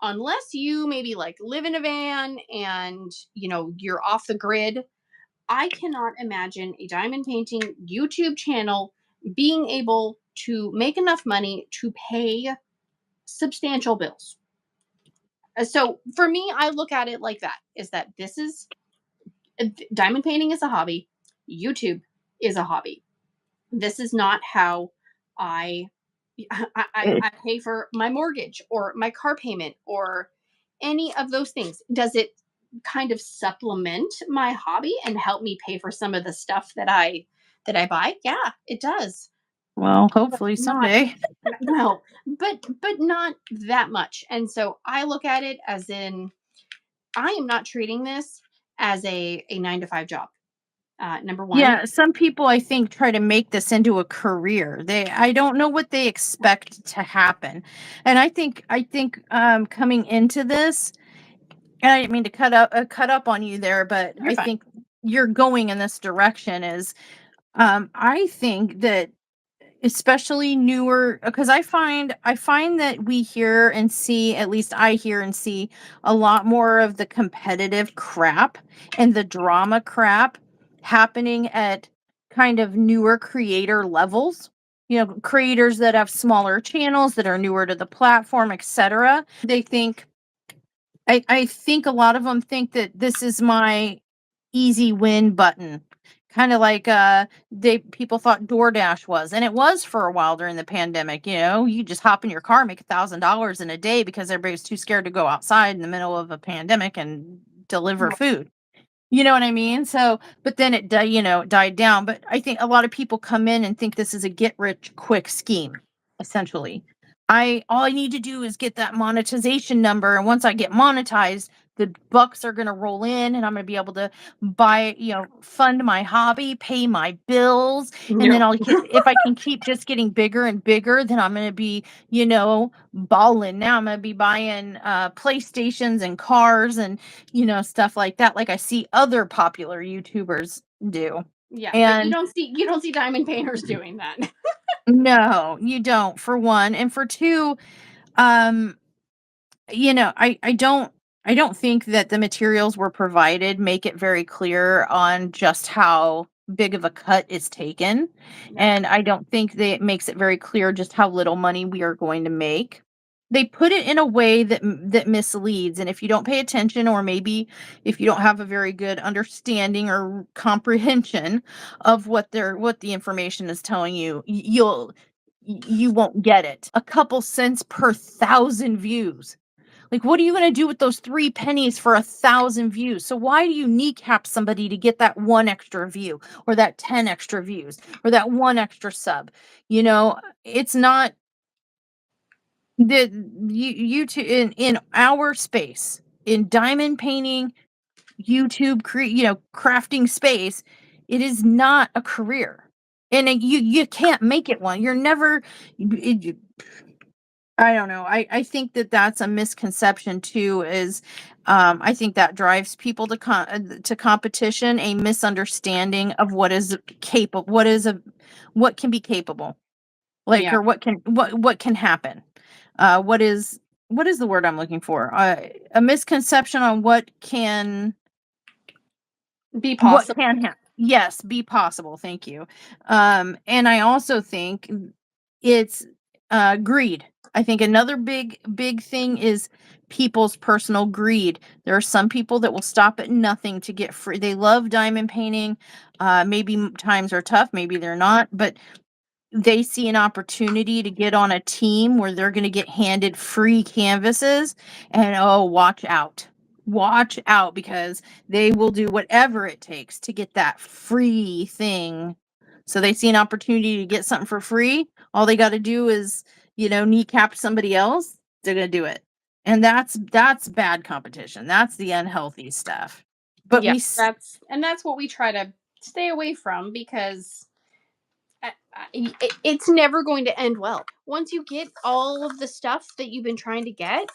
unless you maybe like live in a van and you're off the grid, I cannot imagine a diamond painting YouTube channel being able to make enough money to pay substantial bills. So for me, I look at it like that: is that this is diamond painting is a hobby, YouTube is a hobby. This is not how I I pay for my mortgage or my car payment or any of those things. Does it kind of supplement my hobby and help me pay for some of the stuff that I buy? Yeah, it does. Well, But hopefully not someday. well, but not that much. And so I look at it as in, I am not treating this as a 9 to 5 job. Number one. Yeah, some people I think try to make this into a career. I don't know what they expect to happen. And I think coming into this, and I didn't mean to cut up on you there, but You're I fine. think you're going in this direction is I think that especially newer, because I find that we hear and see, at least I hear and see a lot more of the competitive crap and the drama crap happening at kind of newer creator levels, creators that have smaller channels that are newer to the platform, etc. They think, I think a lot of them think that this is my easy win button. Kind of like people thought DoorDash was, and it was for a while during the pandemic. You just hop in your car, make $1,000 in a day because everybody's too scared to go outside in the middle of a pandemic and deliver Right. food. You know what I mean? So, but then it died down. But I think a lot of people come in and think this is a get rich quick scheme, essentially. All I need to do is get that monetization number, and once I get monetized, the bucks are going to roll in, and I'm going to be able to fund my hobby, pay my bills, and then No. I'll get, if I can keep just getting bigger and bigger, then I'm going to be, balling. Now I'm going to be buying PlayStations and cars and stuff like that, like I see other popular YouTubers do. Yeah, but you And don't see you don't see diamond painters doing that. no, you don't, for one. And for two, um, I don't think that the materials were provided make it very clear on just how big of a cut is taken. No. And I don't think that it makes it very clear just how little money we are going to make. They put it in a way that misleads, and if you don't pay attention, or maybe if you don't have a very good understanding or comprehension of what the information is telling you, you won't get it. A couple cents per 1,000 views. Like, what are you going to do with those 3 pennies for 1,000 views? So why do you kneecap somebody to get that one extra view, or that 10 extra views, or that one extra sub? It's not the you to in our space, in diamond painting, YouTube crafting space. It is not a career, and you can't make it one. You're never. I don't know. I think that that's a misconception too. Is I think that drives people to competition, a misunderstanding of what is capable, what can be capable, like, Yeah, or what can happen. What is the word I'm looking for? A misconception on be what possible. can happen. Yes, be possible. Thank you. And I also think it's greed. I think another big thing is people's personal greed. There are some people that will stop at nothing to get free. They love diamond painting. Maybe times are tough, maybe they're not, but they see an opportunity to get on a team where they're going to get handed free canvases, and oh, watch out. Watch out, because they will do whatever it takes to get that free thing. So they see an opportunity to get something for free. All they got to do is, kneecap somebody else. They're going to do it. And that's bad competition. That's the unhealthy stuff. But Yeah, that's what we try to stay away from, because it's never going to end well. Once you get all of the stuff that you've been trying to get,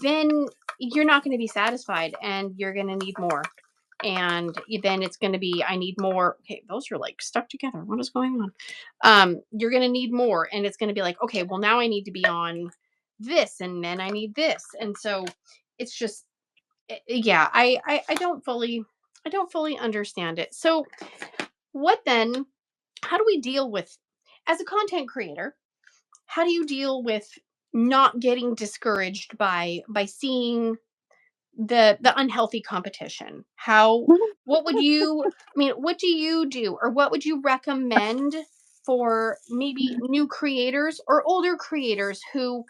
then you're not going to be satisfied, and you're going to need more. And then it's going to be, I need more. Okay, those are like stuck together. What is going on? You're going to need more, and it's going to be like, okay, well, now I need to be on this, and then I need this. And so it's just, yeah, I don't fully understand it. So what then, how do we deal with, as a content creator, how do you deal with not getting discouraged by seeing the unhealthy competition? What would you, what do you do, or what would you recommend for maybe new creators or older creators who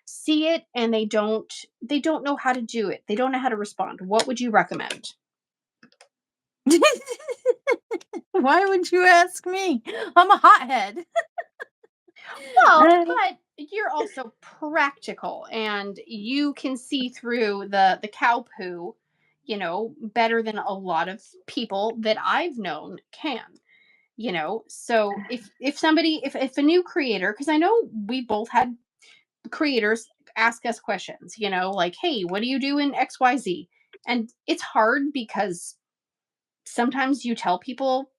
see it and they don't know how to do it, they don't know how to respond? What would you recommend? Why would you ask me? I'm a hothead. Well, but you're also practical, and you can see through the cow poo, better than a lot of people that I've known can. So if somebody, if a new creator, because I know we both had creators ask us questions, like, hey, what do you do in XYZ? And it's hard, because sometimes you tell people,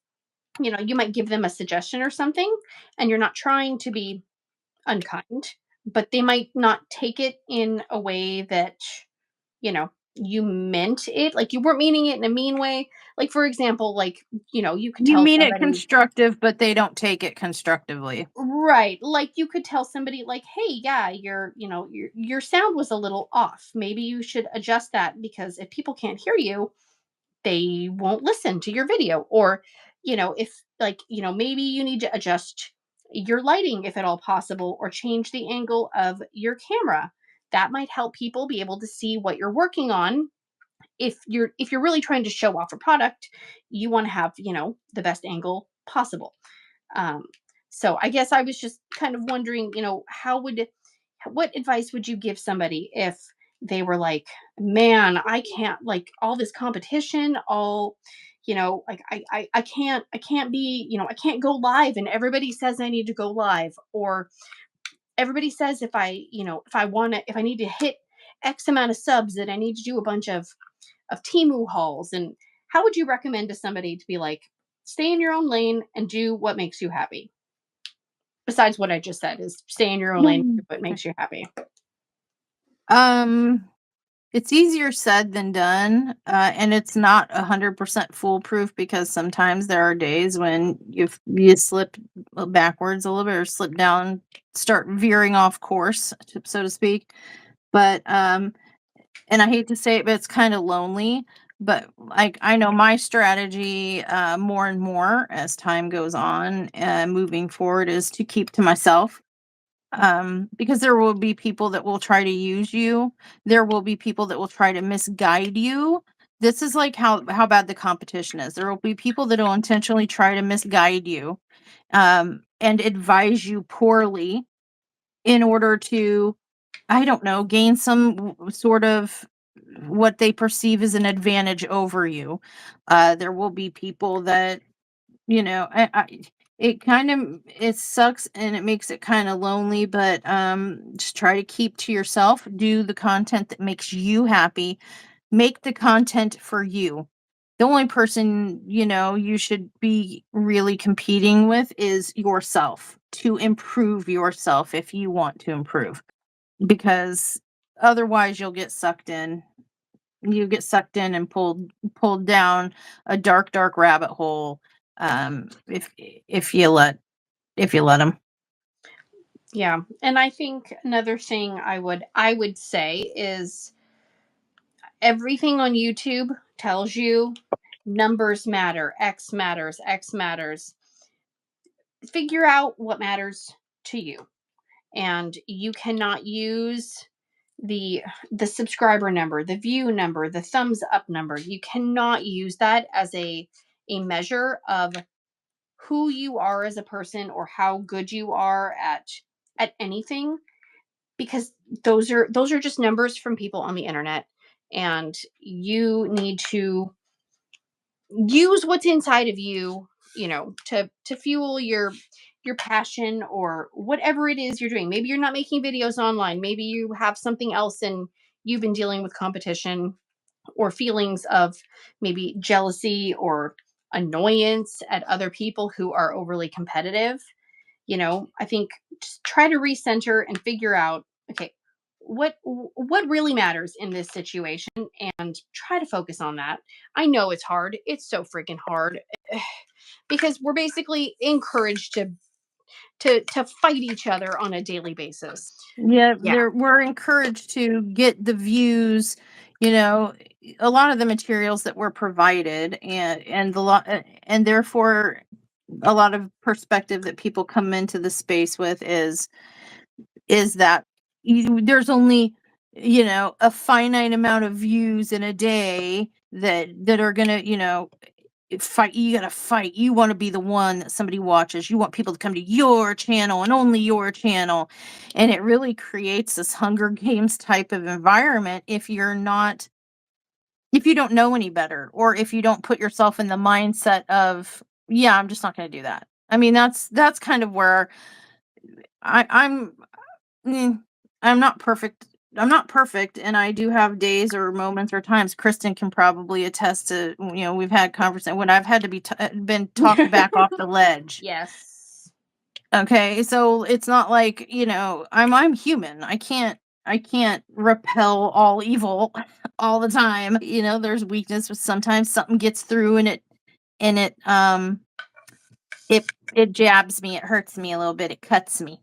you might give them a suggestion or something, and you're not trying to be unkind, but they might not take it in a way that, you meant it. Like, you weren't meaning it in a mean way. Like, for example, like, you could You tell mean it somebody, constructive, but they don't take it constructively. right? Like, you could tell somebody, like, hey, yeah, your sound was a little off. Maybe you should adjust that, because if people can't hear you, they won't listen to your video. Or, if, like, maybe you need to adjust your lighting, if at all possible, or change the angle of your camera. That might help people be able to see what you're working on. If you're really trying to show off a product, you want to have, the best angle possible. um, so I guess I was just kind of wondering, what advice would you give somebody if they were like, man, I can't, like, all this competition, all, like, I can't be, I can't go live, and everybody says I need to go live, or everybody says if I need to hit X amount of subs, that I need to do a bunch of Timu hauls. And how would you recommend to somebody to be like, stay in your own lane and do what makes you happy? Besides what I just said, is stay in your own lane, do what makes you happy. Um, it's easier said than done, and it's not 100% foolproof, because sometimes there are days when you slip backwards a little bit, or slip down, start veering off course, so to speak. But and I hate to say it, but it's kind of lonely. But like, I know my strategy, more and more as time goes on, moving forward, is to keep to myself. Because there will be people that will try to use you. There will be people that will try to misguide you. This is like how bad the competition is. There will be people that will intentionally try to misguide you, and advise you poorly in order to, I don't know, gain some sort of what they perceive as an advantage over you. There will be people that, it kind of, it sucks, and it makes it kind of lonely, but just try to keep to yourself. Do the content that makes you happy. Make the content for you. The only person, you should be really competing with is yourself, to improve yourself if you want to improve, because otherwise you'll get sucked in. You get sucked in and pulled down a dark rabbit hole, if you let them. Yeah. And I think another thing I would say is, everything on YouTube tells you numbers matter, X matters, X matters. figure out what matters to you. And you cannot use the subscriber number, the view number, the thumbs up number. You cannot use that as a measure of who you are as a person or how good you are at anything, because those are just numbers from people on the internet, and you need to use what's inside of you, to fuel your passion or whatever it is you're doing. Maybe you're not making videos online, maybe you have something else and you've been dealing with competition or feelings of maybe jealousy or annoyance at other people who are overly competitive. I think just try to recenter and figure out, okay, what really matters in this situation, and try to focus on that. I know it's hard. It's so freaking hard because we're basically encouraged to fight each other on a daily basis. Yeah, Yeah. we're encouraged to get the views, you know, a lot of the materials that were provided, and the lot, and therefore a lot of perspective that people come into the space with is that there's only, a finite amount of views in a day that are gonna, fight. You gotta fight. You want to be the one that somebody watches. You want people to come to your channel and only your channel. And it really creates this Hunger Games type of environment if you don't know any better, or if you don't put yourself in the mindset of, yeah, I'm just not going to do that. I mean, that's kind of where I'm mm, I'm not perfect. I'm not perfect, and I do have days or moments or times. Kristen can probably attest to. We've had conversation when I've had to been talked back off the ledge. Yes. Okay, so it's not like, I'm human. I can't repel all evil all the time. There's weakness, but sometimes something gets through, and it jabs me, it hurts me a little bit, it cuts me.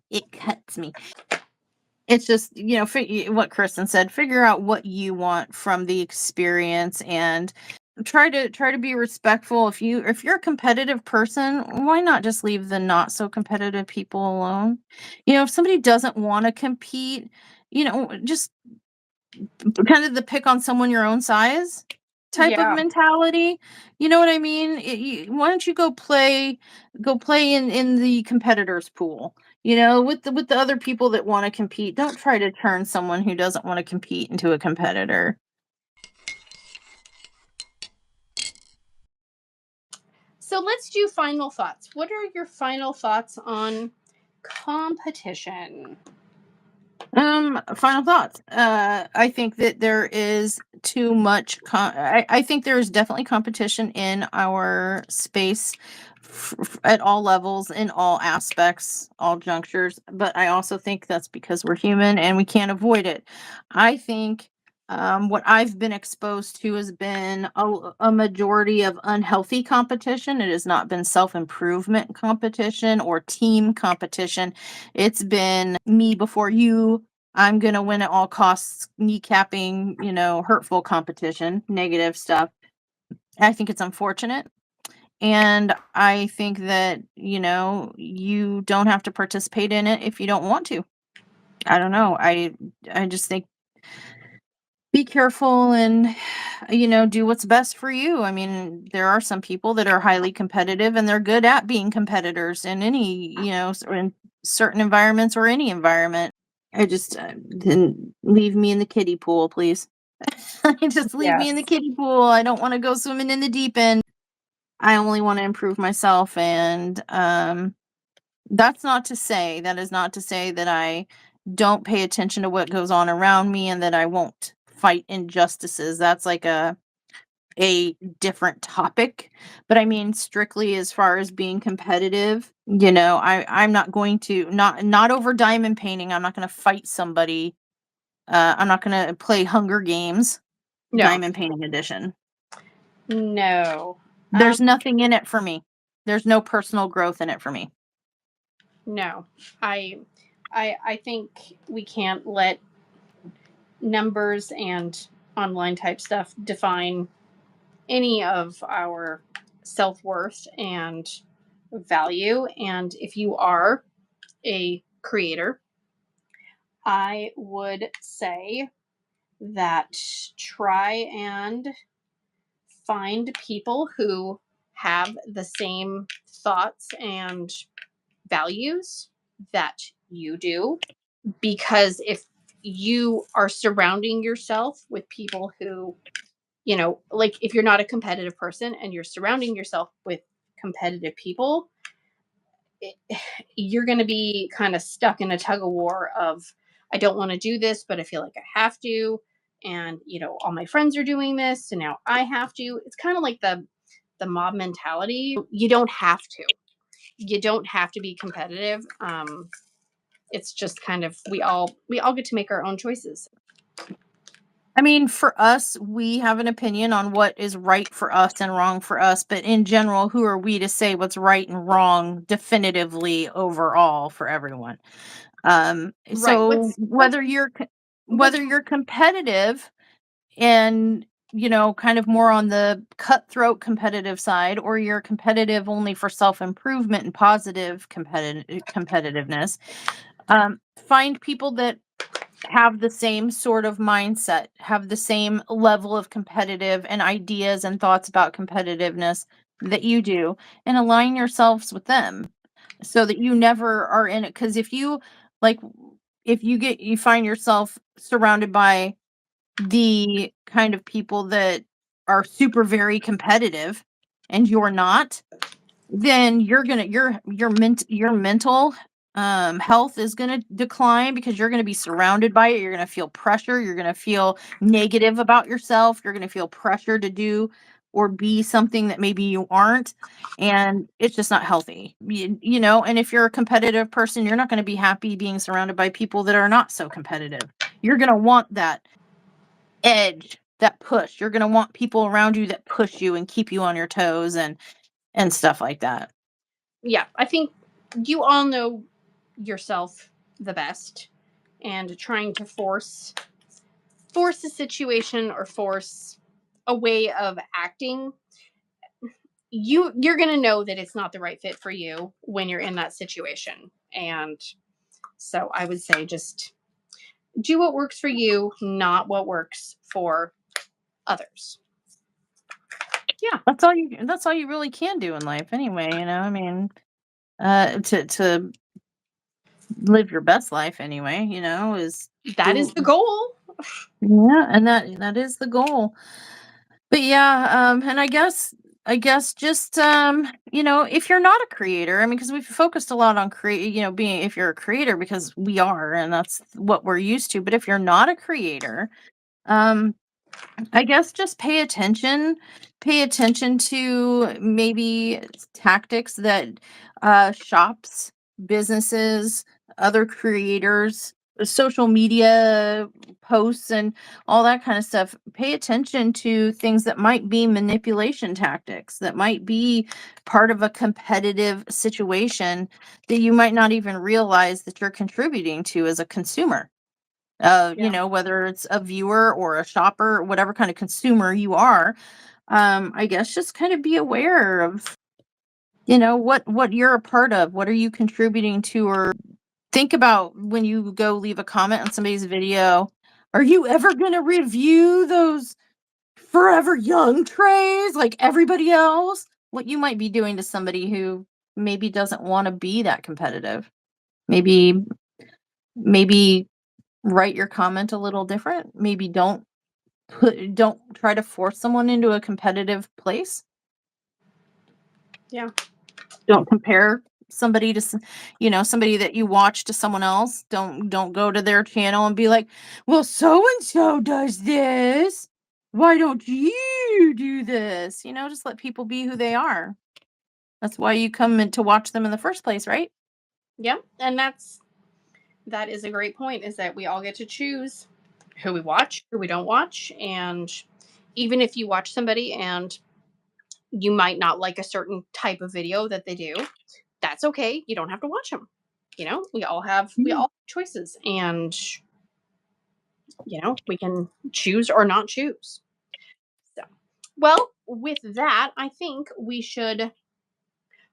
It's just, what Kristen said, figure out what you want from the experience, and try to be respectful. If you're a competitive person, why not just leave the not so competitive people alone? If somebody doesn't want to compete, just kind of the pick on someone your own size type of Yeah. mentality. You know what I mean? Why don't you go play in the competitors pool? With the other people that want to compete. Don't try to turn someone who doesn't want to compete into a competitor. So let's do final thoughts. What are your final thoughts on competition? Final thoughts. I think that there is too much. I think there is definitely competition in our space, at all levels, in all aspects, all junctures. But I also think that's because we're human and we can't avoid it. I think what I've been exposed to has been a majority of unhealthy competition. It has not been self-improvement competition or team competition. It's been me before you. I'm going to win at all costs, kneecapping, hurtful competition, negative stuff. I think it's unfortunate. And I think that, you don't have to participate in it if you don't want to. I don't know. I just think, be careful and, do what's best for you. I mean, there are some people that are highly competitive and they're good at being competitors in any, or in certain environments or any environment. I just, didn't leave me in the kiddie pool, please. Just leave me in the Yes. kiddie pool. I don't want to go swimming in the deep end. I only want to improve myself, and that is not to say that I don't pay attention to what goes on around me and that I won't fight injustices. That's like a different topic. But I mean, strictly as far as being competitive, I'm not going to, not over diamond painting. I'm not going to fight somebody. I'm not going to play Hunger Games No. Diamond Painting Edition. No. There's nothing in it for me. There's no personal growth in it for me. No. I I think we can't let numbers and online type stuff define any of our self-worth and value. And if you are a creator, I would say that try and find people who have the same thoughts and values that you do. Because if you are surrounding yourself with people who, like if you're not a competitive person and you're surrounding yourself with competitive people, it, you're going to be kind of stuck in a tug of war of, I don't want to do this, but I feel like I have to. And, all my friends are doing this. So now I have to. It's kind of like the mob mentality. You don't have to. You don't have to be competitive. It's just kind of we all get to make our own choices. I mean, for us, we have an opinion on what is right for us and wrong for us, but in general, who are we to say what's right and wrong definitively overall for everyone? Right. So What's whether you're competitive and kind of more on the cutthroat competitive side, or you're competitive only for self-improvement and positive competitiveness, find people that have the same sort of mindset, have the same level of competitive and ideas and thoughts about competitiveness that you do, and align yourselves with them so that you never are in it. Because like, if you find yourself surrounded by the kind of people that are super very competitive and you're not, then your mental health is going to decline, because you're going to be surrounded by it. You're going to feel pressure, you're going to feel negative about yourself, you're going to feel pressure to do or be something that maybe you aren't, and it's just not healthy. And if you're a competitive person, you're not going to be happy being surrounded by people that are not so competitive. You're going to want that edge, that push. You're going to want people around you that push you and keep you on your toes and stuff like that. Yeah, I think you all know yourself the best, and trying to force a situation or force a way of acting, you're going to know that it's not the right fit for you when you're in that situation. And so I would say just do what works for you, not what works for others. Yeah. That's all you really can do in life anyway, I mean, to live your best life anyway, is That is do the goal. yeah, and that is the goal. But yeah, and I guess just if you're not a creator, I mean, because we've focused a lot on create, being, if you're a creator, because we are, and that's what we're used to. But if you're not a creator, um I guess just pay attention. Pay attention to maybe tactics that shops, businesses, other creators, social media posts, and all that kind of stuff. Pay attention to things that might be manipulation tactics, that might be part of a competitive situation that you might not even realize that you're contributing to as a consumer. Yeah. Whether it's a viewer or a shopper, whatever kind of consumer you are, I guess just kind of be aware of, what you're a part of. What are you contributing to? Or think about, when you go leave a comment on somebody's video, are you ever going to review those forever young trays like everybody else? What you might be doing to somebody who maybe doesn't want to be that competitive. Maybe write your comment a little different. Maybe don't try to force someone into a competitive place. Yeah. Don't compare somebody to somebody that you watch to someone else. Don't go to their channel and be like, well, so and so does this, why don't you do this? Just let people be who they are. That's why you come in to watch them in the first place, right? Yeah. And that is a great point, is that we all get to choose who we watch, who we don't watch. And even if you watch somebody and you might not like a certain type of video that they do, that's okay. You don't have to watch them. We all have choices, and we can choose or not choose. So, well, with that, I think we should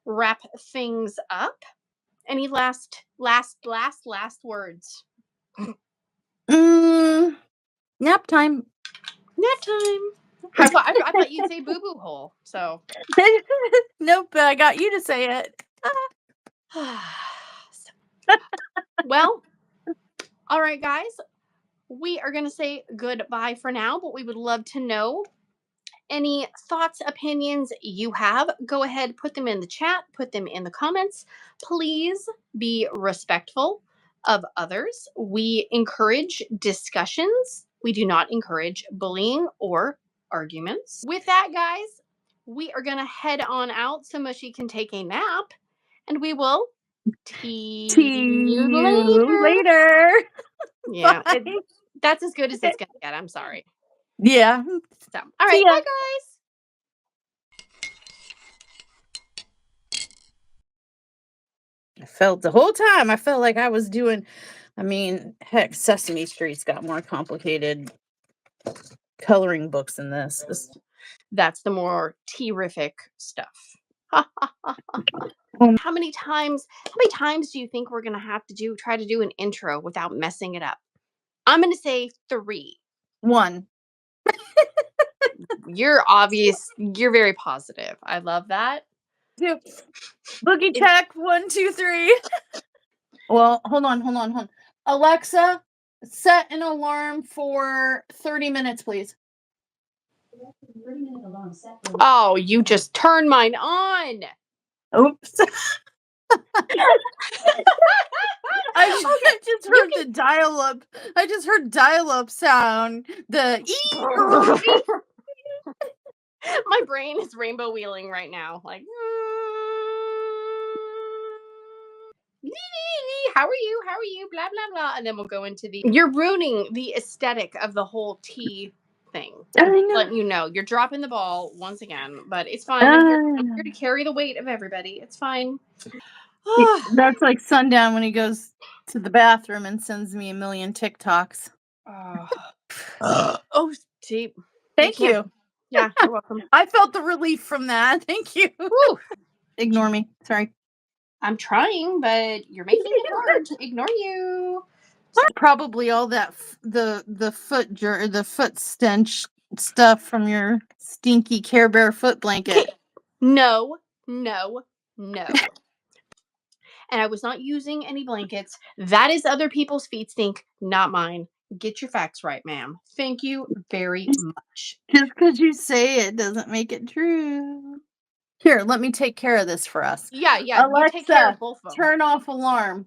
wrap things up. Any last words? Nap time. Nap time. I thought you'd say boo boo hole. So Nope, I got you to say it. well, all right, guys. We are gonna say goodbye for now, but we would love to know any thoughts, opinions you have. Go ahead, put them in the chat, put them in the comments. Please be respectful of others. We encourage discussions. We do not encourage bullying or arguments. With that, guys, we are going to head on out so Mushy can take a nap, and we will see you later. Yeah, that's as good as it's going to get. I'm sorry. Yeah. So, all right, bye, guys. I felt the whole time, I felt like I was doing, I mean, heck, Sesame Street's got more complicated coloring books than this. That's the more terrific stuff. How many times do you think we're gonna have to try to do an intro without messing it up? I'm gonna say 3. 1. You're very positive. I love that. 2. Boogie check. 1, 2, 3. Well, hold on. Alexa, set an alarm for 30 minutes, please. Oh, you just turned mine on. Oops. I just heard the dial-up. I just heard dial-up sound. The My brain is rainbow wheeling right now. Like, how are you? How are you? Blah, blah, blah. And then we'll go into you're ruining the aesthetic of the whole tea thing. Letting you know. You're dropping the ball once again, but it's fine. I'm here to carry the weight of everybody. It's fine. That's like Sundown when he goes to the bathroom and sends me a million TikToks. Oh, deep. Thank you. Yeah, you're welcome. I felt the relief from that. Thank you. Woo. Ignore me. Sorry. I'm trying, but you're making it hard to ignore you. Probably all that the foot stench stuff from your stinky Care Bear foot blanket. No. And I was not using any blankets. That is other people's feet stink, not mine. Get your facts right, ma'am. Thank you very much. Just because you say it doesn't make it true. Here, let me take care of this for us. Yeah. Alexa, you take care of both of them. Turn off alarm.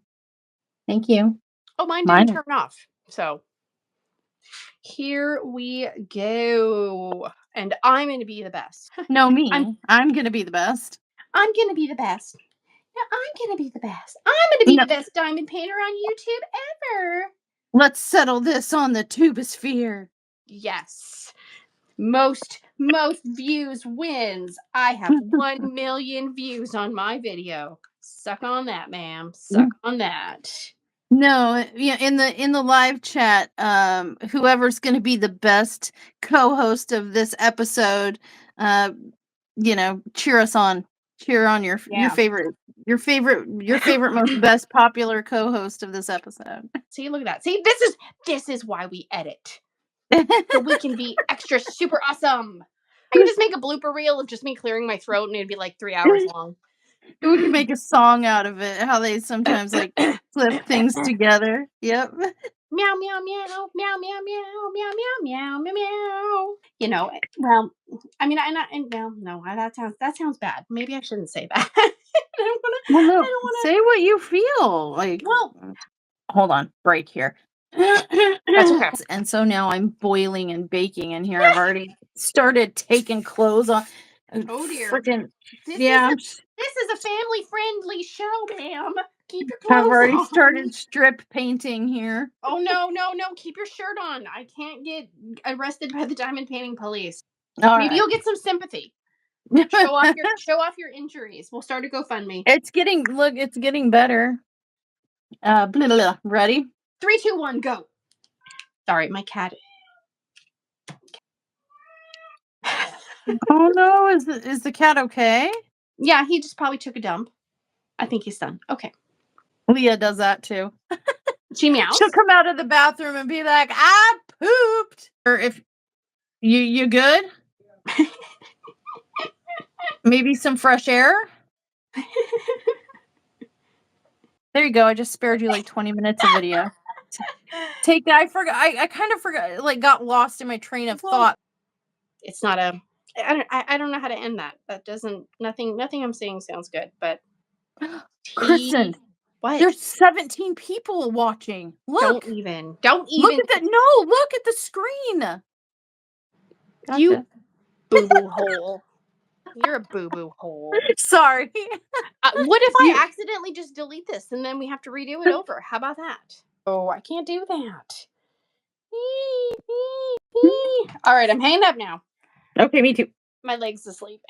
Thank you. Oh, mine didn't turn off. So here we go. And I'm going to be the best. No, me. I'm going to be the best. I'm going to be the best. No, I'm going to be the best. I'm going to be the best diamond painter on YouTube ever. Let's settle this on the tubosphere. Yes. Most views wins. I have 1 million views on my video. Suck on that, ma'am. Suck on that. No, yeah, in the live chat, whoever's going to be the best co-host of this episode, cheer us on. Cheer on your favorite most best popular co-host of this episode. See, look at that. See, this is why we edit. So we can be extra super awesome. I could just make a blooper reel of just me clearing my throat and it'd be like 3 hours long. We could make a song out of it. How they sometimes like flip things together. Yep. Meow meow meow meow meow meow meow meow meow meow meow. You know, well, I mean, no, that sounds bad. Maybe I shouldn't say that. I don't wanna say what you feel like. Well, hold on, break here. That's okay. And so now I'm boiling and baking in here. I've already started taking clothes off. Oh dear. Freaking, this is a family-friendly show, ma'am. Keep your clothes on. I've already started strip painting here. Oh, no. Keep your shirt on. I can't get arrested by the diamond painting police. Maybe you'll get some sympathy. Show off your injuries. We'll start a GoFundMe. It's getting better. Blah, blah, blah. Ready? 3, 2, 1, go. Sorry, my cat. Oh no, is the cat okay? Yeah, he just probably took a dump. I think he's done. Okay. Leah does that too. She meows. She'll come out of the bathroom and be like, I pooped. Or if you good? Maybe some fresh air? There you go. I just spared you like 20 minutes of video. I forgot. I kind of forgot, like got lost in my train of thought. It's not a, I don't know how to end that. That doesn't, nothing I'm saying sounds good, but. Kristyn, What? There's 17 people watching. Look. Don't even. Look at that. No, look at the screen. Gotcha. You boo-boo hole. You're a boo-boo hole. Sorry. What if I accidentally just delete this and then we have to redo it over? How about that? Oh, I can't do that. All right, I'm hanging up now. Okay, me too. My leg's asleep.